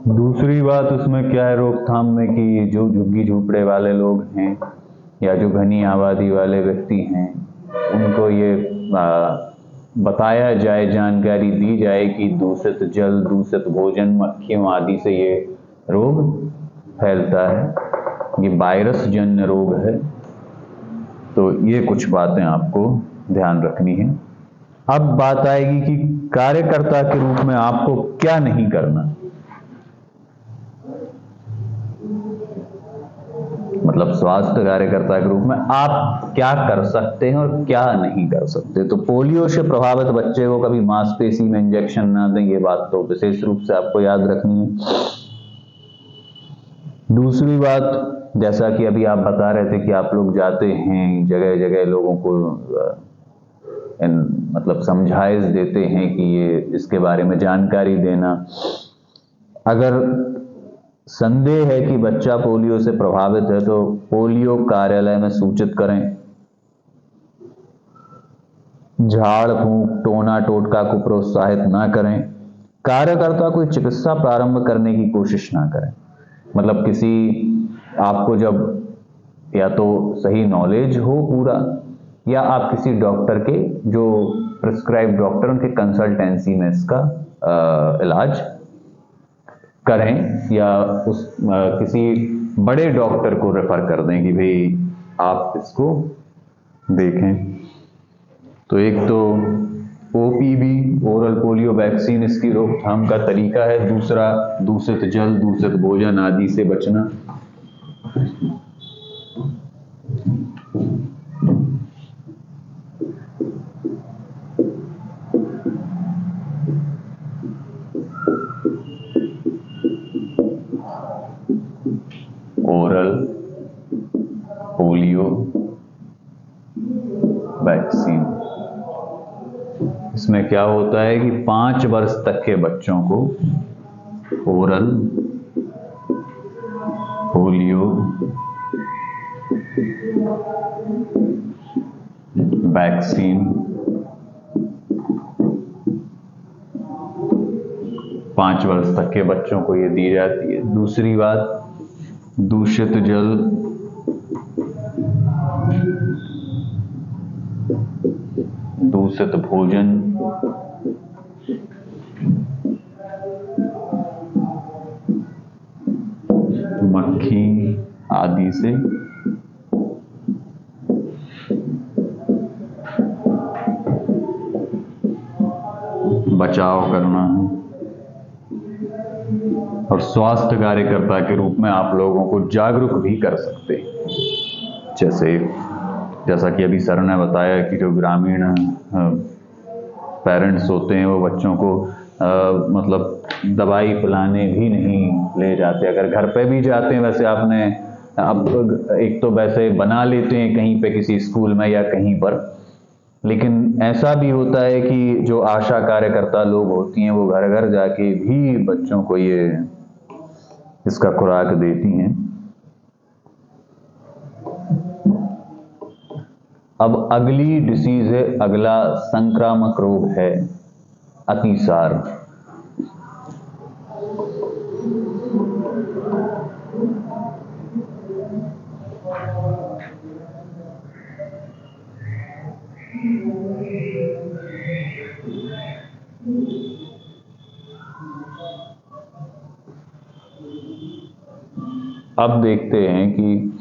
दूसरी बात उसमें क्या है रोकथाम में कि जो झुग्गी झोपड़े वाले लोग हैं या जो घनी आबादी वाले व्यक्ति हैं उनको ये बताया जाए, जानकारी दी जाए कि दूषित जल, दूषित भोजन, मक्खियों आदि से ये रोग फैलता है, ये वायरस जन्य रोग है। तो ये कुछ बातें आपको ध्यान रखनी है। अब बात आएगी कि कार्यकर्ता के रूप में आपको क्या नहीं करना, मतलब स्वास्थ्य कार्यकर्ता के रूप में आप क्या कर सकते हैं और क्या नहीं कर सकते। तो पोलियो से प्रभावित बच्चे को कभी मांसपेशी में इंजेक्शन ना दें, ये बात तो विशेष रूप से आपको याद रखनी है। दूसरी बात, जैसा कि अभी आप बता रहे थे कि आप लोग जाते हैं जगह जगह, लोगों को मतलब समझाइश देते हैं कि ये इसके बारे में जानकारी देना। अगर संदेह है कि बच्चा पोलियो से प्रभावित है तो पोलियो कार्यालय में सूचित करें। झाड़ फूंक, टोना टोटका को प्रोत्साहित ना करें। कार्यकर्ता कोई चिकित्सा प्रारंभ करने की कोशिश ना करें। मतलब किसी आपको जब या तो सही नॉलेज हो पूरा, या आप किसी डॉक्टर के जो प्रिस्क्राइब डॉक्टर उनके कंसल्टेंसी में इसका इलाज करें, या उस किसी बड़े डॉक्टर को रेफर कर दें कि भाई आप इसको देखें। तो एक तो OPV ओरल पोलियो वैक्सीन इसकी रोकथाम का तरीका है। दूसरा, दूषित जल, दूषित भोजन आदि से बचना। ओरल पोलियो वैक्सीन, इसमें क्या होता है कि 5 वर्ष तक के बच्चों को ओरल पोलियो वैक्सीन 5 वर्ष तक के बच्चों को ये दी जाती है। दूसरी बात, दूषित जल, दूषित भोजन, मक्खी आदि से बचाव करना है। और स्वास्थ्य कार्यकर्ता के रूप में आप लोगों को जागरूक भी कर सकते हैं। जैसा कि अभी सर ने बताया कि जो ग्रामीण पेरेंट्स होते हैं वो बच्चों को मतलब दवाई पिलाने भी नहीं ले जाते। अगर घर पे भी जाते हैं, वैसे आपने अब एक तो वैसे बना लेते हैं कहीं पे किसी स्कूल में या कहीं पर, लेकिन ऐसा भी होता है कि जो आशा कार्यकर्ता लोग होती हैं वो घर घर जाके भी बच्चों को ये इसका खुराक देती हैं। अब अगली डिसीज है, अगला संक्रामक रोग है अतिसार। अब देखते हैं कि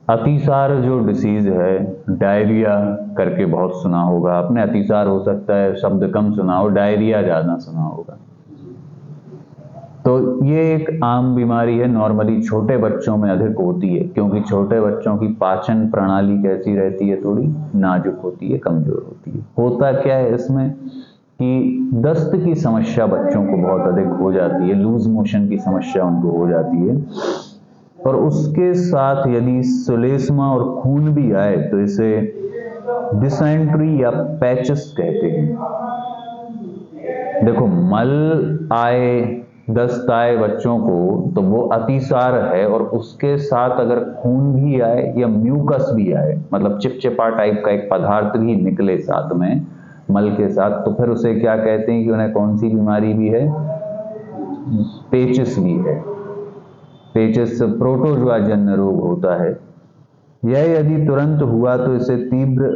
अतिसार जो डिसीज है, डायरिया करके बहुत सुना होगा आपने। अतिसार हो सकता है शब्द कम सुना हो, डायरिया ज्यादा सुना होगा। तो ये एक आम बीमारी है, नॉर्मली छोटे बच्चों में अधिक होती है, क्योंकि छोटे बच्चों की पाचन प्रणाली कैसी रहती है, थोड़ी नाजुक होती है, कमजोर होती है। होता क्या है इसमें कि दस्त की समस्या बच्चों को बहुत अधिक हो जाती है, लूज मोशन की समस्या उनको हो जाती है, और उसके साथ यदि श्लेष्मा और खून भी आए तो इसे डिसेंट्री या पैचेस कहते हैं। देखो, मल आए, दस्त आए बच्चों को तो वो अतिसार है, और उसके साथ अगर खून भी आए या म्यूकस भी आए, मतलब चिपचिपा टाइप का एक पदार्थ भी निकले साथ में मल के साथ, तो फिर उसे क्या कहते हैं कि उन्हें कौन सी बीमारी भी है, पेचिस भी है। पेचिस प्रोटोजोआ जन्य रोग होता है। यह यदि तुरंत हुआ तो इसे तीव्र,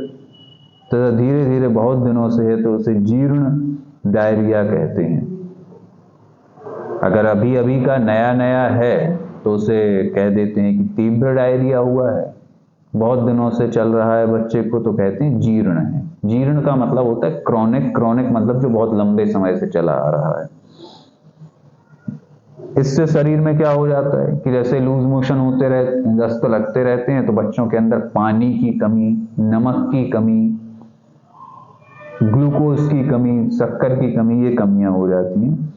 तो धीरे धीरे बहुत दिनों से है तो उसे जीर्ण डायरिया कहते हैं। अगर अभी अभी का नया नया है तो उसे कह देते हैं कि तीव्र डायरिया हुआ है। बहुत दिनों से चल रहा है बच्चे को तो कहते हैं जीर्ण है। जीर्ण का मतलब होता है क्रॉनिक, क्रॉनिक मतलब जो बहुत लंबे समय से चला आ रहा है। इससे शरीर में क्या हो जाता है कि जैसे लूज मोशन होते रहते, दस्त लगते रहते हैं, तो बच्चों के अंदर पानी की कमी, नमक की कमी, ग्लूकोज की कमी, शक्कर की कमी, ये कमियां हो जाती हैं।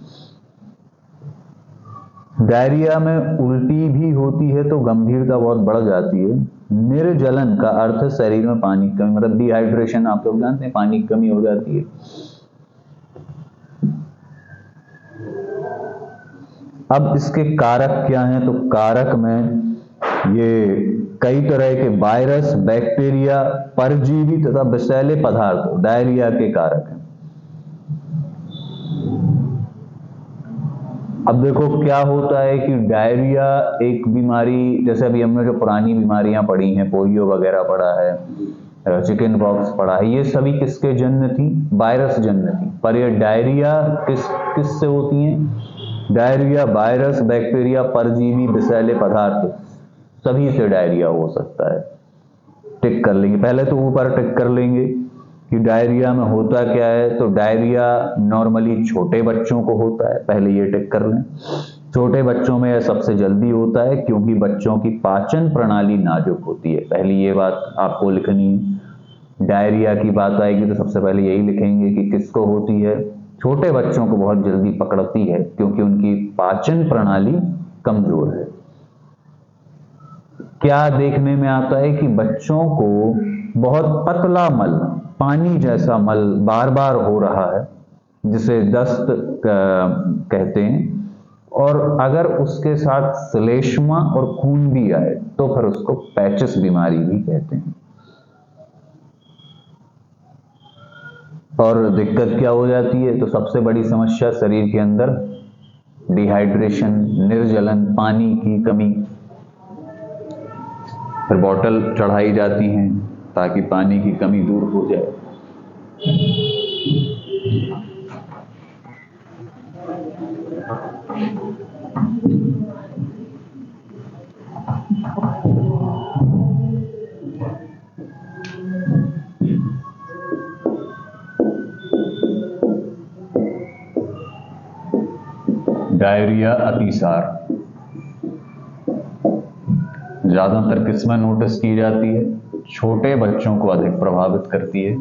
डायरिया में उल्टी भी होती है तो गंभीरता बहुत बढ़ जाती है। निर्जलन का अर्थ शरीर में पानी की कमी, मतलब डिहाइड्रेशन, आप लोग जानते हैं, पानी की कमी हो जाती है। अब इसके कारक क्या हैं, तो कारक में ये कई तरह के वायरस, बैक्टीरिया, परजीवी तथा विषैले पदार्थ डायरिया के कारक हैं। अब देखो क्या होता है कि डायरिया एक बीमारी, जैसे अभी हमने जो पुरानी बीमारियां पढ़ी हैं, पोलियो वगैरह पढ़ा है, चिकन पॉक्स पढ़ा है, ये सभी किसके जन्य थी, वायरस जन्य थी। पर ये डायरिया किससे होती हैं, डायरिया वायरस, बैक्टीरिया, परजीवी, विषैले पदार्थ सभी से डायरिया हो सकता है। टिक कर लेंगे, पहले तो ऊपर टिक कर लेंगे कि डायरिया में होता क्या है। तो डायरिया नॉर्मली छोटे बच्चों को होता है, पहले ये टिक कर लें। छोटे बच्चों में यह सबसे जल्दी होता है क्योंकि बच्चों की पाचन प्रणाली नाजुक होती है, पहली ये बात आपको लिखनी है। डायरिया की बात आएगी तो सबसे पहले यही लिखेंगे कि किसको होती है, छोटे बच्चों को बहुत जल्दी पकड़ती है क्योंकि उनकी पाचन प्रणाली कमजोर है। क्या देखने में आता है कि बच्चों को बहुत पतला मल, पानी जैसा मल बार बार हो रहा है, जिसे दस्त कहते हैं, और अगर उसके साथ श्लेष्मा और खून भी आए तो फिर उसको पैचिस बीमारी भी कहते हैं। और दिक्कत क्या हो जाती है, तो सबसे बड़ी समस्या शरीर के अंदर डिहाइड्रेशन, निर्जलन, पानी की कमी। फिर बॉटल चढ़ाई जाती हैं ताकि पानी की कमी दूर हो जाए। डायरिया अतिसार ज्यादातर किसमें नोटिस की जाती है, छोटे बच्चों को अधिक प्रभावित करती है।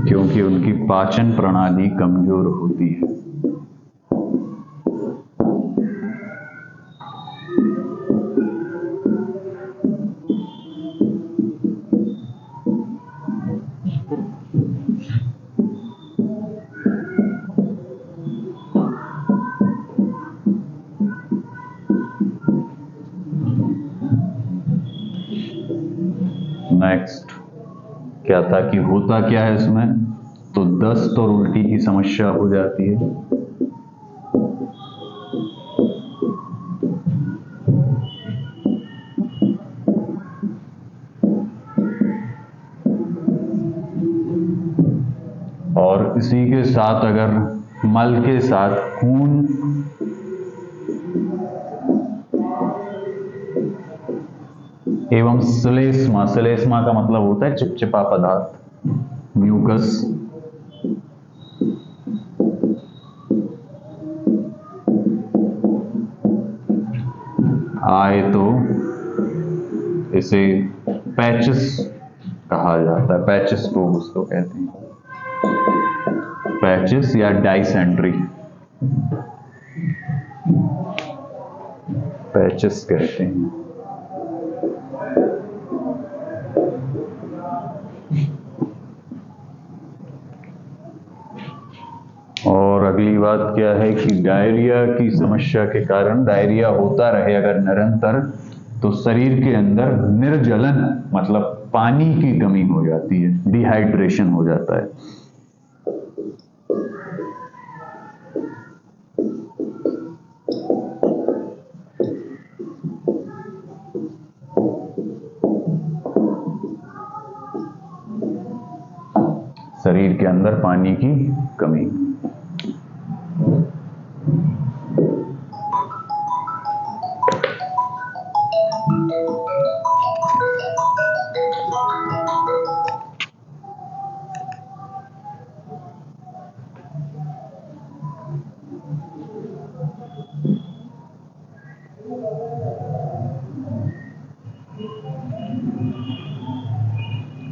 क्योंकि उनकी पाचन प्रणाली कमजोर होती है। नेक्स्ट क्या था कि होता क्या है इसमें, तो दस्त और उल्टी की समस्या हो जाती है। और इसी के साथ अगर मल के साथ खून एवं श्लेष्मा, श्लेष्मा का मतलब होता है चिपचिपा पदार्थ, म्यूकस, आए तो इसे पैचिस कहा जाता है। पैचिस रोग उसको कहते हैं, पैचिस या डाइसेंट्री, पैचिस कहते हैं। और अगली बात क्या है कि डायरिया की समस्या के कारण, डायरिया होता रहे अगर निरंतर, तो शरीर के अंदर निर्जलन मतलब पानी की कमी हो जाती है, डिहाइड्रेशन हो जाता है। शरीर के अंदर पानी की कमी।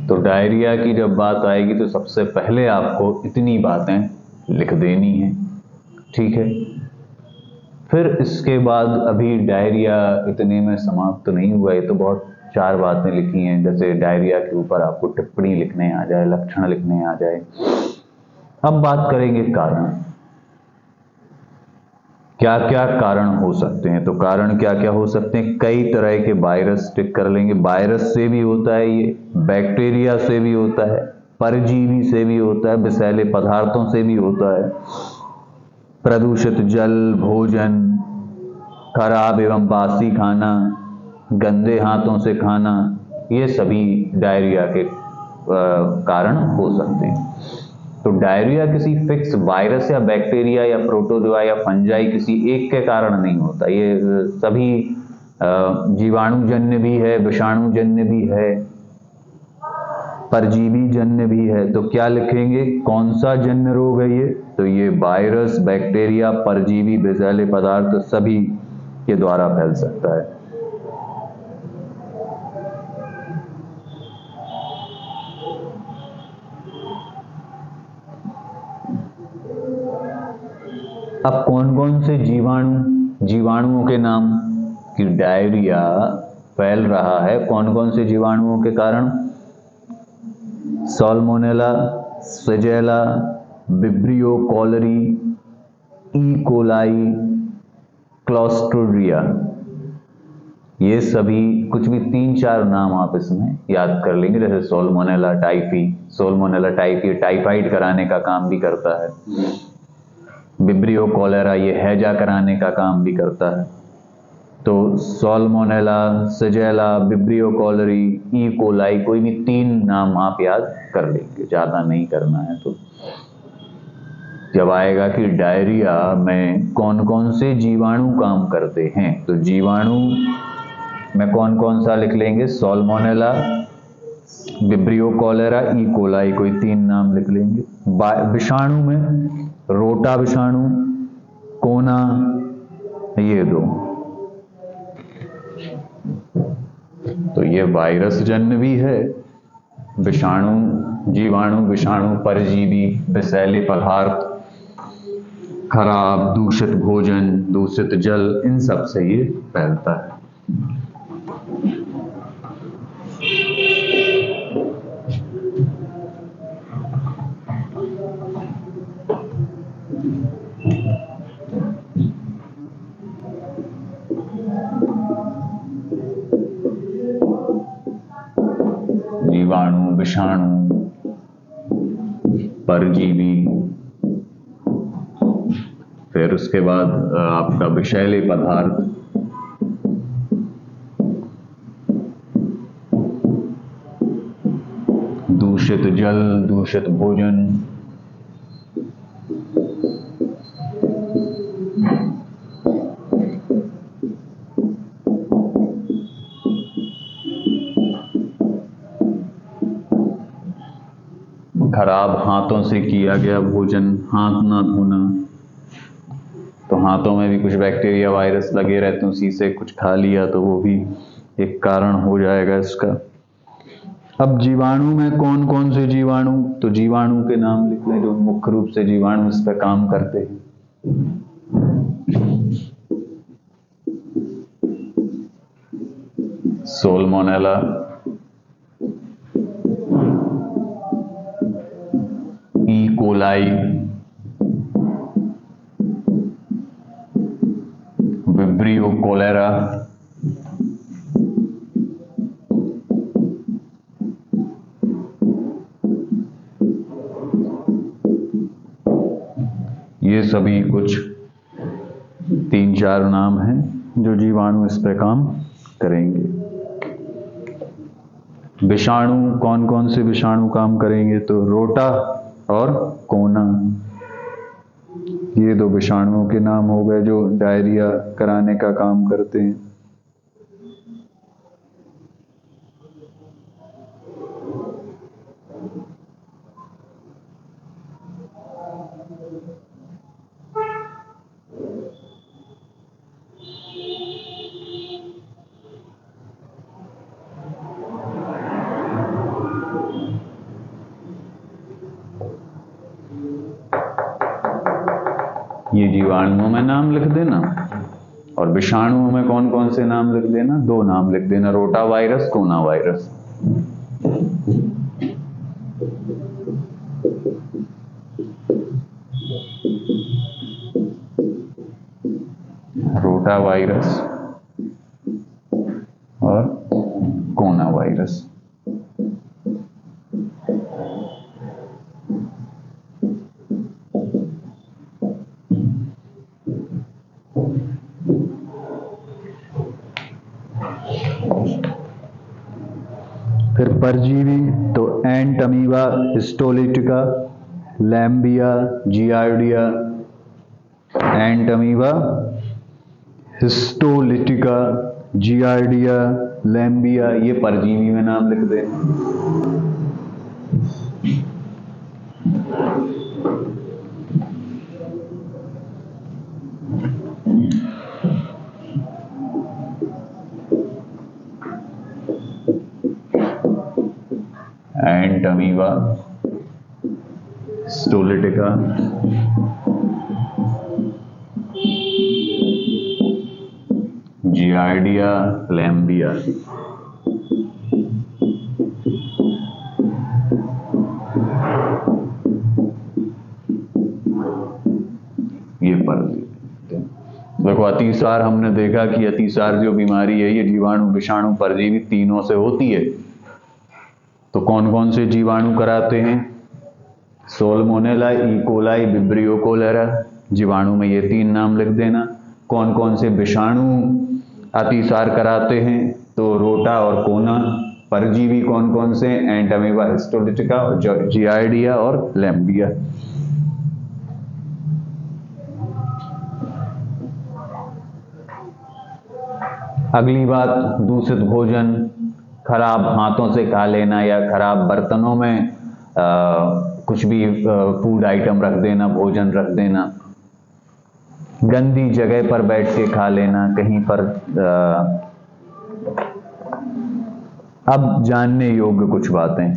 तो डायरिया की जब बात आएगी तो सबसे पहले आपको इतनी बातें लिख देनी है, ठीक है। फिर इसके बाद अभी डायरिया इतने में समाप्त नहीं हुआ, ये तो बहुत 4 बातें लिखी हैं। जैसे डायरिया के ऊपर आपको टिप्पणी लिखने आ जाए, लक्षण लिखने आ जाए। अब बात करेंगे कारण, क्या क्या कारण हो सकते हैं। तो कारण क्या क्या हो सकते हैं, कई तरह के वायरस टिक कर लेंगे। वायरस से भी होता है ये, बैक्टीरिया से भी होता है, परजीवी से भी होता है, विषैले पदार्थों से भी होता है। प्रदूषित जल, भोजन, खराब एवं बासी खाना, गंदे हाथों से खाना, ये सभी डायरिया के कारण हो सकते हैं। तो डायरिया किसी फिक्स वायरस या बैक्टीरिया या प्रोटोजोआ या फंजाई किसी एक के कारण नहीं होता। ये सभी जीवाणुजन्य भी है, विषाणुजन्य भी है, परजीवी जन्य भी है। तो क्या लिखेंगे, कौन सा जन्य रोग है ये? तो ये वायरस, बैक्टीरिया, परजीवी, विषैले पदार्थ सभी के द्वारा फैल सकता है। अब कौन कौन से जीवाणुओं के नाम कि डायरिया फैल रहा है, कौन कौन से जीवाणुओं के कारण? Salmonella, shigella, vibrio cholerae, E coli, clostridia, ये सभी कुछ भी 3-4 नाम आप इसमें याद कर लेंगे। जैसे साल्मोनेला टाइफी टाइफाइड कराने का काम भी करता है। विब्रियो कॉलेरा ये हैजा कराने का काम भी करता है। तो salmonella, shigella, vibrio cholerae, E coli, कोई भी 3 नाम आप याद कर लेंगे, ज्यादा नहीं करना है। तो जब आएगा कि डायरिया में कौन कौन से जीवाणु काम करते हैं, तो जीवाणु में कौन कौन सा लिख लेंगे? साल्मोनेला, विब्रियो कॉलेरा, ई कोलाई, कोई 3 नाम लिख लेंगे। विषाणु में रोटा विषाणु, कोना, ये 2। तो ये वायरस जन्य भी है, जीवाणु, विषाणु, परजीवी, विषैले पदार्थ, खराब, दूषित भोजन, दूषित जल, इन सब से ये फैलता है। जीवाणु, विषाणु, परजीवी, फिर उसके बाद आपका विषैले पदार्थ, दूषित जल, दूषित भोजन, खराब हाथों से किया गया भोजन, हाथ ना धोना, तो हाथों में भी कुछ बैक्टीरिया, वायरस लगे रहते हैं, उसी से कुछ खा लिया तो वो भी एक कारण हो जाएगा इसका। अब जीवाणु में कौन कौन से जीवाणु, तो जीवाणु के नाम लिख लें जो मुख्य रूप से जीवाणु इस पर काम करते हैं। Salmonella, E coli, vibrio cholera, ये सभी कुछ 3-4 नाम हैं जो जीवाणु इस पे काम करेंगे। विषाणु, कौन कौन से विषाणु काम करेंगे, तो रोटा और कोना, ये 2 विषाणुओं के नाम हो गए जो डायरिया कराने का काम करते हैं। ये जीवाणुओं में नाम लिख देना और विषाणुओं में कौन कौन से नाम लिख देना, 2 नाम लिख देना, रोटा वायरस, कोना वायरस। रोटा वायरस और कोना वायरस। फिर परजीवी तो एंट अमीबा, हिस्टोलिटिका, लैम्बिया, जियार्डिया, एंट अमीबा, हिस्टोलिटिका, जियार्डिया, लैम्बिया, ये परजीवी में नाम लिख दें। एंट अमीबा, हिस्टोलिटिका, जियार्डिया, लैम्बिया। ये परजीवी। देखो अतिसार हमने देखा कि अतिसार जो बीमारी है ये जीवाणु, विषाणु, परजीवी तीनों से होती है। तो कौन कौन से जीवाणु कराते हैं? सोल्मोनेला, ई कोलाई, विब्रियो कोलेरा। जीवाणु में ये 3 नाम लिख देना। कौन कौन से विषाणु अतिसार कराते हैं? तो रोटा और कोना। परजीवी कौन कौन से? एंट अमीबा, हिस्टोलिटिका, जियार्डिया और लैम्बिया। अगली बात, दूषित भोजन, खराब हाथों से खा लेना या खराब बर्तनों में कुछ भी फूड आइटम रख देना, भोजन रख देना, गंदी जगह पर बैठ के खा लेना कहीं पर। अब जानने योग्य कुछ बातें।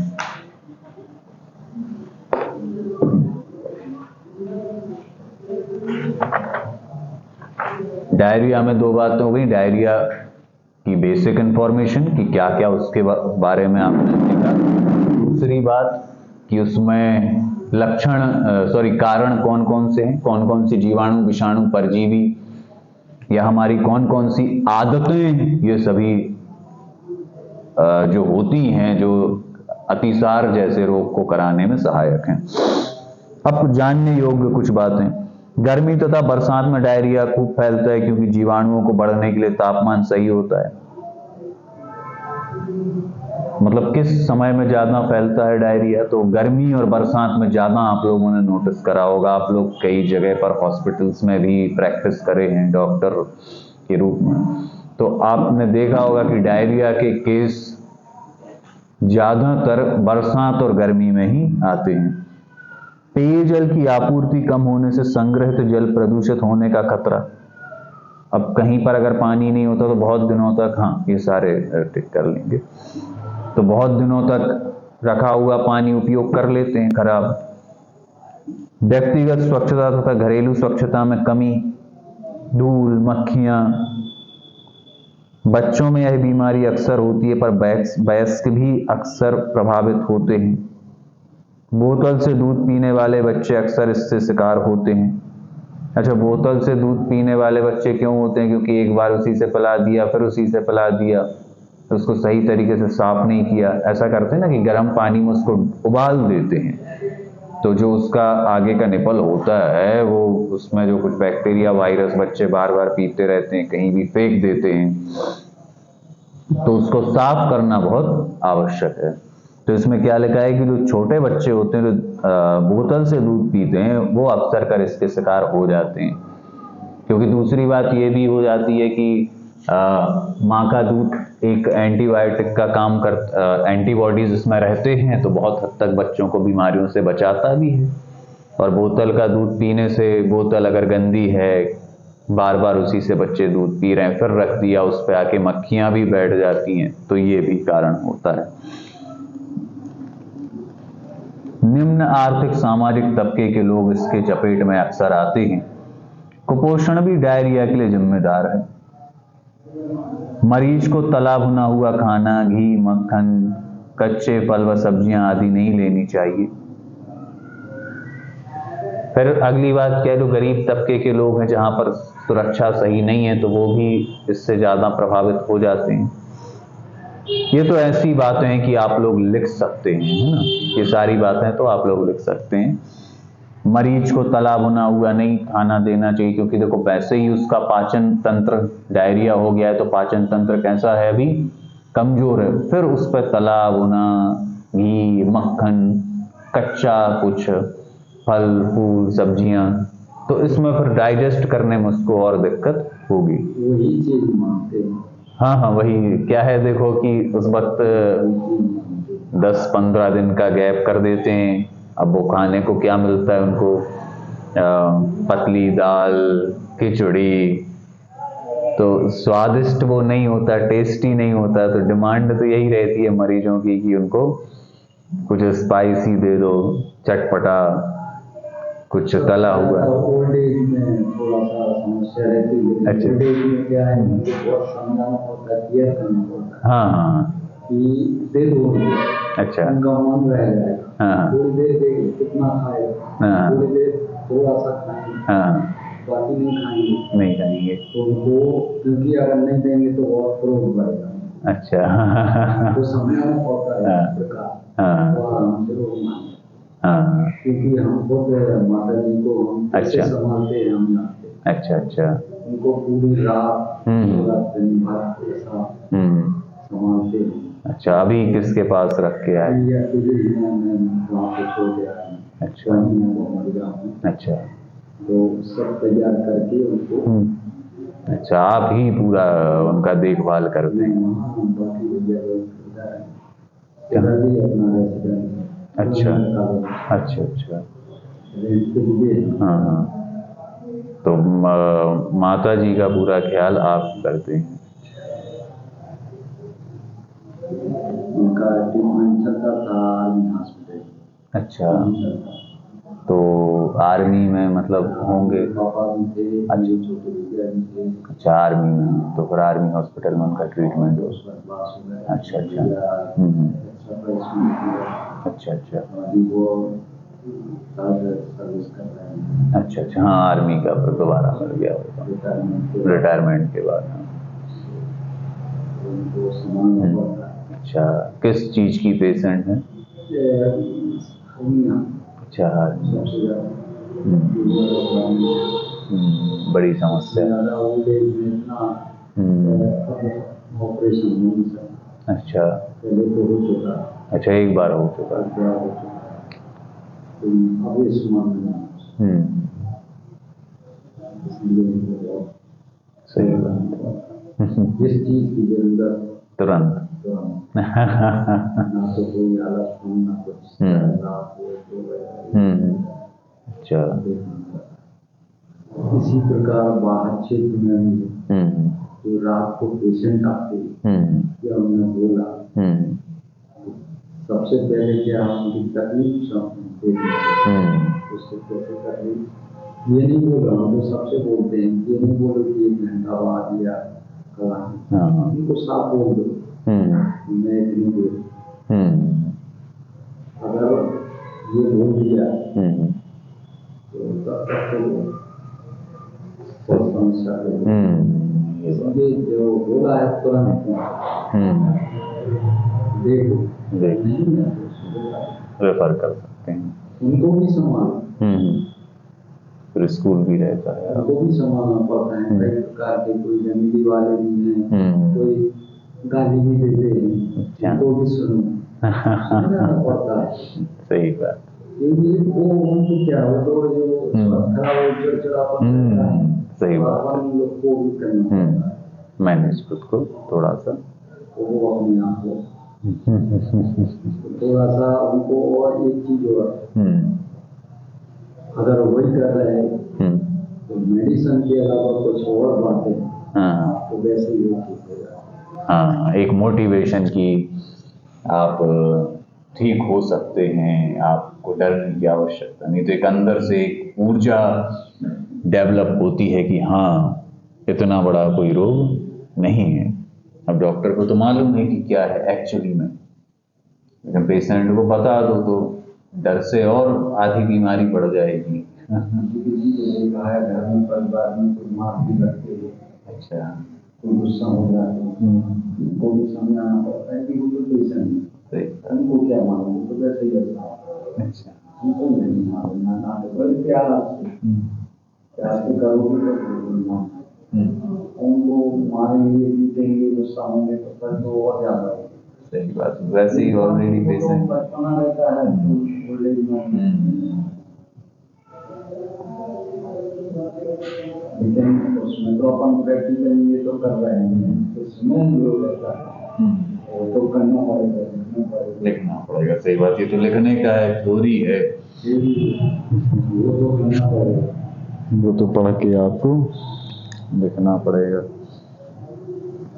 डायरिया में 2 बातें हो गई। डायरिया की बेसिक इंफॉर्मेशन कि क्या क्या उसके बारे में आपने देखा। दूसरी बात कि उसमें लक्षण कारण कौन कौन से हैं, कौन कौन सी जीवाणु, विषाणु, परजीवी या हमारी कौन कौन सी आदतें, ये सभी जो होती हैं जो अतिसार जैसे रोग को कराने में सहायक हैं। अब जानने योग्य कुछ बातें। गर्मी तथा बरसात में डायरिया खूब फैलता है क्योंकि जीवाणुओं को बढ़ने के लिए तापमान सही होता है। मतलब किस समय में ज्यादा फैलता है डायरिया? तो गर्मी और बरसात में ज्यादा आप लोगों ने नोटिस करा होगा। आप लोग कई जगह पर हॉस्पिटल्स में भी प्रैक्टिस करे हैं डॉक्टर के रूप में, तो आपने देखा होगा कि डायरिया के केस ज्यादातर बरसात और गर्मी में ही आते हैं। पेयजल की आपूर्ति कम होने से संग्रहित जल प्रदूषित होने का खतरा। अब कहीं पर अगर पानी नहीं होता तो बहुत दिनों तक, हाँ ये सारे टिक कर लेंगे, तो बहुत दिनों तक रखा हुआ पानी उपयोग कर लेते हैं खराब। व्यक्तिगत स्वच्छता तथा घरेलू स्वच्छता में कमी, धूल, मक्खियां। बच्चों में यह बीमारी अक्सर होती है पर वयस्क भी अक्सर प्रभावित होते हैं। बोतल से दूध पीने वाले बच्चे अक्सर इससे शिकार होते हैं। अच्छा, बोतल से दूध पीने वाले बच्चे क्यों होते हैं? क्योंकि एक बार उसी से पिला दिया, फिर उसी से पिला दिया, तो उसको सही तरीके से साफ नहीं किया। ऐसा करते हैं ना कि गर्म पानी में उसको उबाल देते हैं, तो जो उसका आगे का निपल होता है वो उसमें जो कुछ बैक्टीरिया, वायरस बच्चे बार बार पीते रहते हैं, कहीं भी फेंक देते हैं, तो उसको साफ करना बहुत आवश्यक है। तो इसमें क्या लिखा है कि जो छोटे बच्चे होते हैं जो बोतल से दूध पीते हैं वो अक्सर कर इसके शिकार हो जाते हैं। क्योंकि दूसरी बात ये भी हो जाती है कि माँ का दूध एक एंटीबायोटिक का काम एंटीबॉडीज इसमें रहते हैं, तो बहुत हद तक बच्चों को बीमारियों से बचाता भी है। और बोतल का दूध पीने से, बोतल अगर गंदी है, बार बार उसी से बच्चे दूध पी रहे हैं, फिर रख दिया, उस पर आके मक्खियां भी बैठ जाती हैं, तो ये भी कारण होता है। निम्न आर्थिक सामाजिक तबके के लोग इसके चपेट में अक्सर आते हैं। कुपोषण भी डायरिया के लिए जिम्मेदार है। मरीज को तला भुना हुआ खाना, घी, मक्खन, कच्चे फल व सब्जियां आदि नहीं लेनी चाहिए। फिर अगली बात क्या है, जो गरीब तबके के लोग हैं जहां पर सुरक्षा सही नहीं है तो वो भी इससे ज्यादा प्रभावित हो जाते हैं। ये तो ऐसी बातें हैं कि आप लोग लिख सकते हैं, है ना, ये सारी बातें तो आप लोग लिख सकते हैं। मरीज को तला भुना हुआ नहीं खाना देना चाहिए, क्योंकि देखो वैसे ही उसका पाचन तंत्र, डायरिया हो गया है तो पाचन तंत्र कैसा है, अभी कमजोर है, फिर उस पर तला भुना घी मक्खन कच्चा कुछ फल फूल सब्जियां, तो इसमें फिर डाइजेस्ट करने में उसको और दिक्कत होगी। वही चीज मानते हैं। हाँ हाँ, वही क्या है देखो कि उस वक्त 10-15 दिन का गैप कर देते हैं। अब वो खाने को क्या मिलता है उनको, पतली दाल खिचड़ी, तो स्वादिष्ट वो नहीं होता, टेस्टी नहीं होता, तो डिमांड तो यही रहती है मरीजों की कि उनको कुछ स्पाइसी दे दो, चटपटा कुछ तला हुआ। ओल्ड एज में थोड़ा सा समस्या रहती है। अच्छा। ओल्ड एज में क्या है, उनको बहुत समझाना पड़ता है, केयर करना पड़ता है हाँ हाँ कि दे दो उनको। अच्छा। उनका मन रह जाएगा। हाँ थोड़ी देर देंगे कितना खाएगा, हाँ थोड़ी देर थोड़ा सा खाएंगे, हाँ, बाकी नहीं खाएंगे। नहीं खाएंगे। तो उनको, क्योंकि अगर नहीं देंगे तो और क्रोध बढ़ेगा। अच्छा। तो समझाना पड़ता है हाँ, इस प्रकार। हाँ तो आराम से लोग माने। हाँ, क्योंकि हम खुद माता जी को हम कैसे अच्छा। संभालते हैं हम जानते हैं। अच्छा अच्छा। उनको पूरी रात पूरा दिन भर ऐसा संभालते हैं। अच्छा, अभी किसके पास रख के आए? या फिर मैं वहाँ पे छोड़ के आया हूँ। अच्छा। वहीं मैं वो मर गया हूँ। अच्छा। तो सब तैयार करके उनको अच्छा, आप ही पूरा उनका देखभाल करते हैं? वहाँ बाकी भैया लोग करता है। इधर भी अपना रेसिडेंट है। अच्छा अच्छा अच्छा अच्छा। रेंट पे लिए। हाँ हाँ, तो माता जी का पूरा ख्याल आप करते हैं? उनका ट्रीटमेंट चलता था आर्मी हॉस्पिटल। अच्छा, तो आर्मी में मतलब होंगे? पापा भी थे, अच्छा। छोटे भैया भी थे। अच्छा, आर्मी में, तो फिर आर्मी हॉस्पिटल में उनका ट्रीटमेंट हो। बर्बाद हो गया। अच्छा अच्छा। अच्छा प्लेसमेंट किया। अच्छा अच्छा। अभी वो सर्विस कर रहे हैं। अच्छा अच्छा, हाँ आर्मी का फिर दोबारा मिल गया होगा रिटायरमेंट के बाद। हाँ। उनको संभालना पड़ता है। अच्छा, किस चीज की पेशेंट है? अच्छा, सबसे ज्यादा बड़ी समस्या है। ज्यादा ओल्ड एज में इतना ऑपरेशन नहीं सकता। अच्छा। पहले तो हो चुका। अच्छा, एक बार हो चुका। अब इस मामले में इसलिए सही बात। जिस चीज की जरूरत तुरंत। ना तो कोई आलस ना कुछ अच्छा। इसी प्रकार बाहर क्षेत्र में भी जो रात को पेशेंट आते या उन्हें बोला सबसे पहले क्या उनकी तकलीफ समझते हैं। उससे कैसे तकलीफ ये नहीं बोल रहा हूँ, तो सबसे बोलते हैं ये नहीं बोलो कि 1 घंटा बाद या कल उनको साफ बोल दो मैं इतनी देर। अगर ये बोल दिया तो तब तक तो समस्या ये जो बोला है तुरंत देखो नहीं है रेफर कर सकते हैं। उनको भी संभालो। फिर स्कूल भी रहता है, उनको भी संभालना पड़ता है। कई प्रकार के कोई जमीनी वाले भी हैं, कोई गाली भी देते हैं, उनको भी सुनना पड़ता है। सही बात। क्योंकि वो उनको क्या हो तो जो खराब चिड़चिड़ापन सही बात है। उन लोग को भी करना पड़ता है। मैनेज खुद को थोड़ा सा वो अपने आप को थोड़ा सा उनको। और एक चीज और अगर वही कर रहे हैं तो मेडिसिन के अलावा कुछ और बातें तो वैसे ही ठीक हो जाए। हाँ, एक मोटिवेशन की आप ठीक हो सकते हैं, आपको डरने की आवश्यकता नहीं, तो एक अंदर से एक ऊर्जा डेवलप होती है कि हाँ इतना बड़ा कोई रोग नहीं है। अब डॉक्टर को तो मालूम है कि क्या है एक्चुअली में, लेकिन पेशेंट को बता दो तो डर से और आधी बीमारी बढ़ जाएगी। अच्छा, तो गुस्सा हो जाते हैं, उनको भी समझाना पड़ता है कि वो तो पेशेंट है, उनको क्या मालूम, तो वैसे ही अच्छा। हमको नहीं मारना ना बड़े प्यार से करोगे तो उनको मारेंगे पीटेंगे गुस्सा होंगे तो फिर तो और ज्यादा होगा। सही बात है, वैसे ही ऑलरेडी पेशेंट बचपना रहता है ऑलरेडी लेकिन उसमें तो अपन प्रैक्टिकली ये तो कर रहे हैं, इसमें जो रहता है वो तो करना पड़ेगा, लिखना पड़ेगा। सही बात, ये तो लिखने का है, थ्योरी है, वो तो करना पड़ेगा, वो तो पढ़ के आपको लिखना पड़ेगा,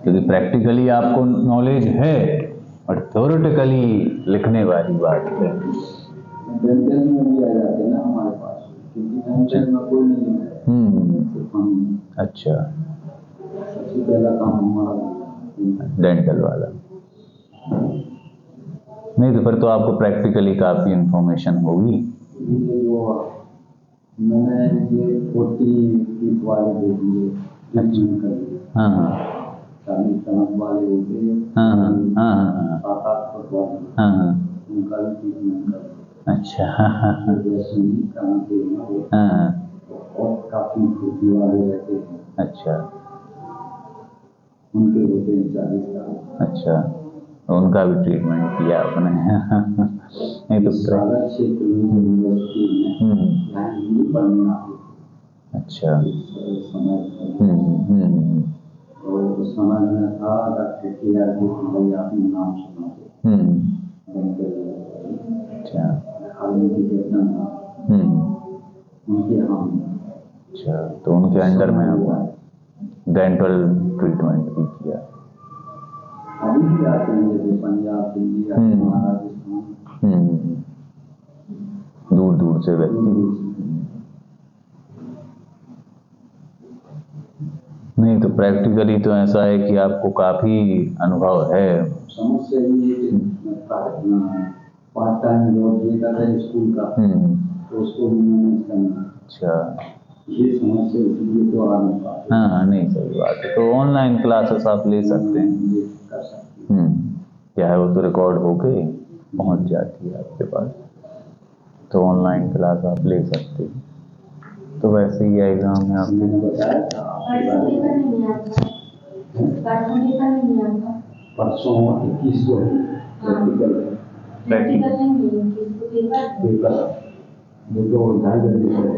क्योंकि प्रैक्टिकली आपको नॉलेज है और थ्योरेटिकली लिखने वाली बात है। डेंटल में भी आ जाते हैं ना हमारे पास, क्योंकि डेंटल में कोई नहीं है, सिर्फ हम। अच्छा, सबसे पहला काम हमारा डेंटल वाला। नहीं तो फिर तो आपको प्रैक्टिकली काफ़ी इंफॉर्मेशन होगी। ये जो मैंने ये 40 वाले दे दिए, हाँ हाँ 40 कलम वाले होते हैं, हाँ हाँ हाँ हाँ 7-8 फुट वाले, हाँ हाँ, उनका भी ट्रीटमेंट कर अच्छा हाँ हाँ जैसे ही कराते हैं वो हाँ, और काफी फुर्ती वाले रहते हैं, अच्छा उनके होते हैं 40 का। अच्छा, तो उनका भी ट्रीटमेंट किया आपने। नहीं तो सारा क्षेत्र में यूनिवर्सिटी में यहाँ हिंदी पढ़ने आते अच्छा इस समय और उस समय में था डॉक्टर KR के भाई, आपने नाम सुना हो, अच्छा आर्मी की कैप्टन था, उनके यहाँ अच्छा, तो उनके अंडर में आपने डेंटल ट्रीटमेंट भी किया। अभी भी आते हैं जैसे पंजाब, दिल्ली, राजस्थान, दूर दूर से व्यक्ति। नहीं तो प्रैक्टिकली तो ऐसा है कि आपको काफ़ी अनुभव है। समस्या ये है पार्ट टाइम जॉब ये कर रहे हैं स्कूल का, तो उसको भी मैनेज करना, अच्छा, ये समस्या इसलिए तो आ नहीं पाते। हाँ हाँ, नहीं सही बात है, तो ऑनलाइन क्लासेस आप ले सकते हैं, कर सकते हैं। क्या है वो तो रिकॉर्ड होके पहुंच जाती है आपके पास, तो ऑनलाइन क्लास आप ले सकते हैं। तो वैसे ही एग्जाम में आप मैंने बताया था परसों 21 को प्रैक्टिकल पेपर जो 2.5 बजे से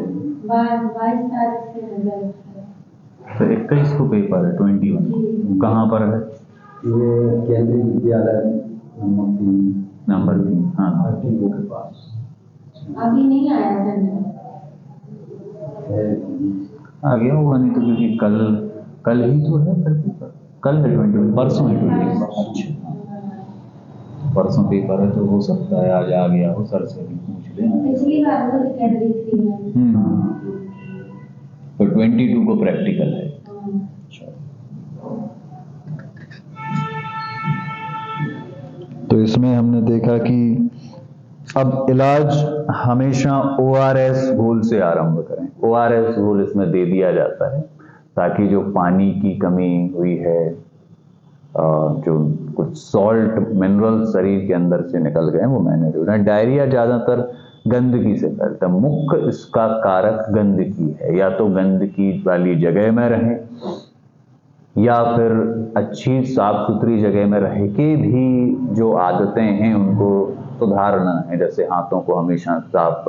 22 तारीख से तो 21 को पेपर है, 21 कहाँ पर है? ये केंद्रीय विद्यालय नंबर 3 हाँ RTO के पास अभी नहीं आया सेंटर, आ गया होगा, नहीं तो क्योंकि कल ही तो है फिर पेपर, कल है 20, परसों है 20। अच्छा, परसों पेपर है तो हो सकता है आज आ गया हो, सर से भी पूछ लें। पिछली बार तो कैटेगरी 3 में तो 22 को प्रैक्टिकल है। तो इसमें हमने देखा कि अब इलाज हमेशा ORS घोल से आरंभ करें। ORS घोल इसमें दे दिया जाता है ताकि जो पानी की कमी हुई है, जो कुछ सॉल्ट मिनरल शरीर के अंदर से निकल गए वो मैनेज हो जाए। डायरिया ज़्यादातर गंदगी से फैलता है, मुख्य इसका कारक गंदगी है, या तो गंदगी वाली जगह में रहें या फिर अच्छी साफ सुथरी जगह में रह के भी जो आदतें हैं उनको सुधारना है, जैसे हाथों को हमेशा साफ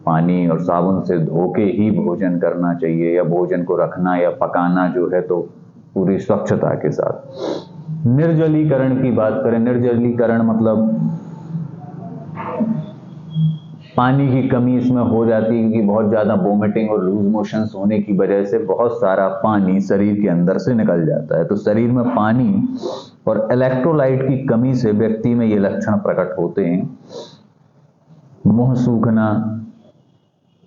पानी और साबुन से धो के ही भोजन करना चाहिए, या भोजन को रखना या पकाना जो है तो पूरी स्वच्छता के साथ। निर्जलीकरण की बात करें, निर्जलीकरण मतलब पानी की कमी इसमें हो जाती है क्योंकि बहुत ज़्यादा वोमिटिंग और लूज मोशंस होने की वजह से बहुत सारा पानी शरीर के अंदर से निकल जाता है। तो शरीर में पानी और इलेक्ट्रोलाइट की कमी से व्यक्ति में ये लक्षण प्रकट होते हैं: मुंह सूखना,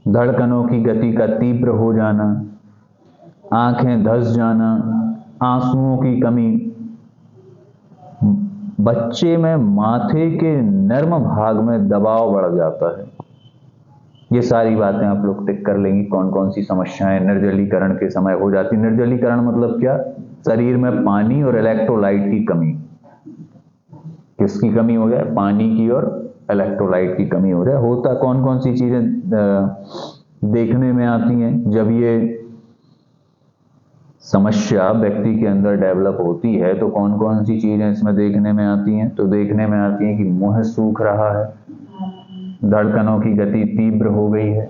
धड़कनों की गति का तीव्र हो जाना, आंखें धंस जाना, आंसुओं की कमी, बच्चे में माथे के नर्म भाग में दबाव बढ़ जाता है। ये सारी बातें आप लोग टिक कर लेंगी, कौन कौन सी समस्याएं निर्जलीकरण के समय हो जाती। निर्जलीकरण मतलब क्या? शरीर में पानी और इलेक्ट्रोलाइट की कमी। किसकी कमी हो गया? पानी की और इलेक्ट्रोलाइट की कमी हो रही है। होता कौन कौन सी चीज़ें देखने में आती हैं जब ये समस्या व्यक्ति के अंदर डेवलप होती है, तो कौन कौन सी चीज़ें इसमें देखने में आती हैं? तो देखने में आती हैं कि मुंह सूख रहा है, धड़कनों की गति तीव्र हो गई है,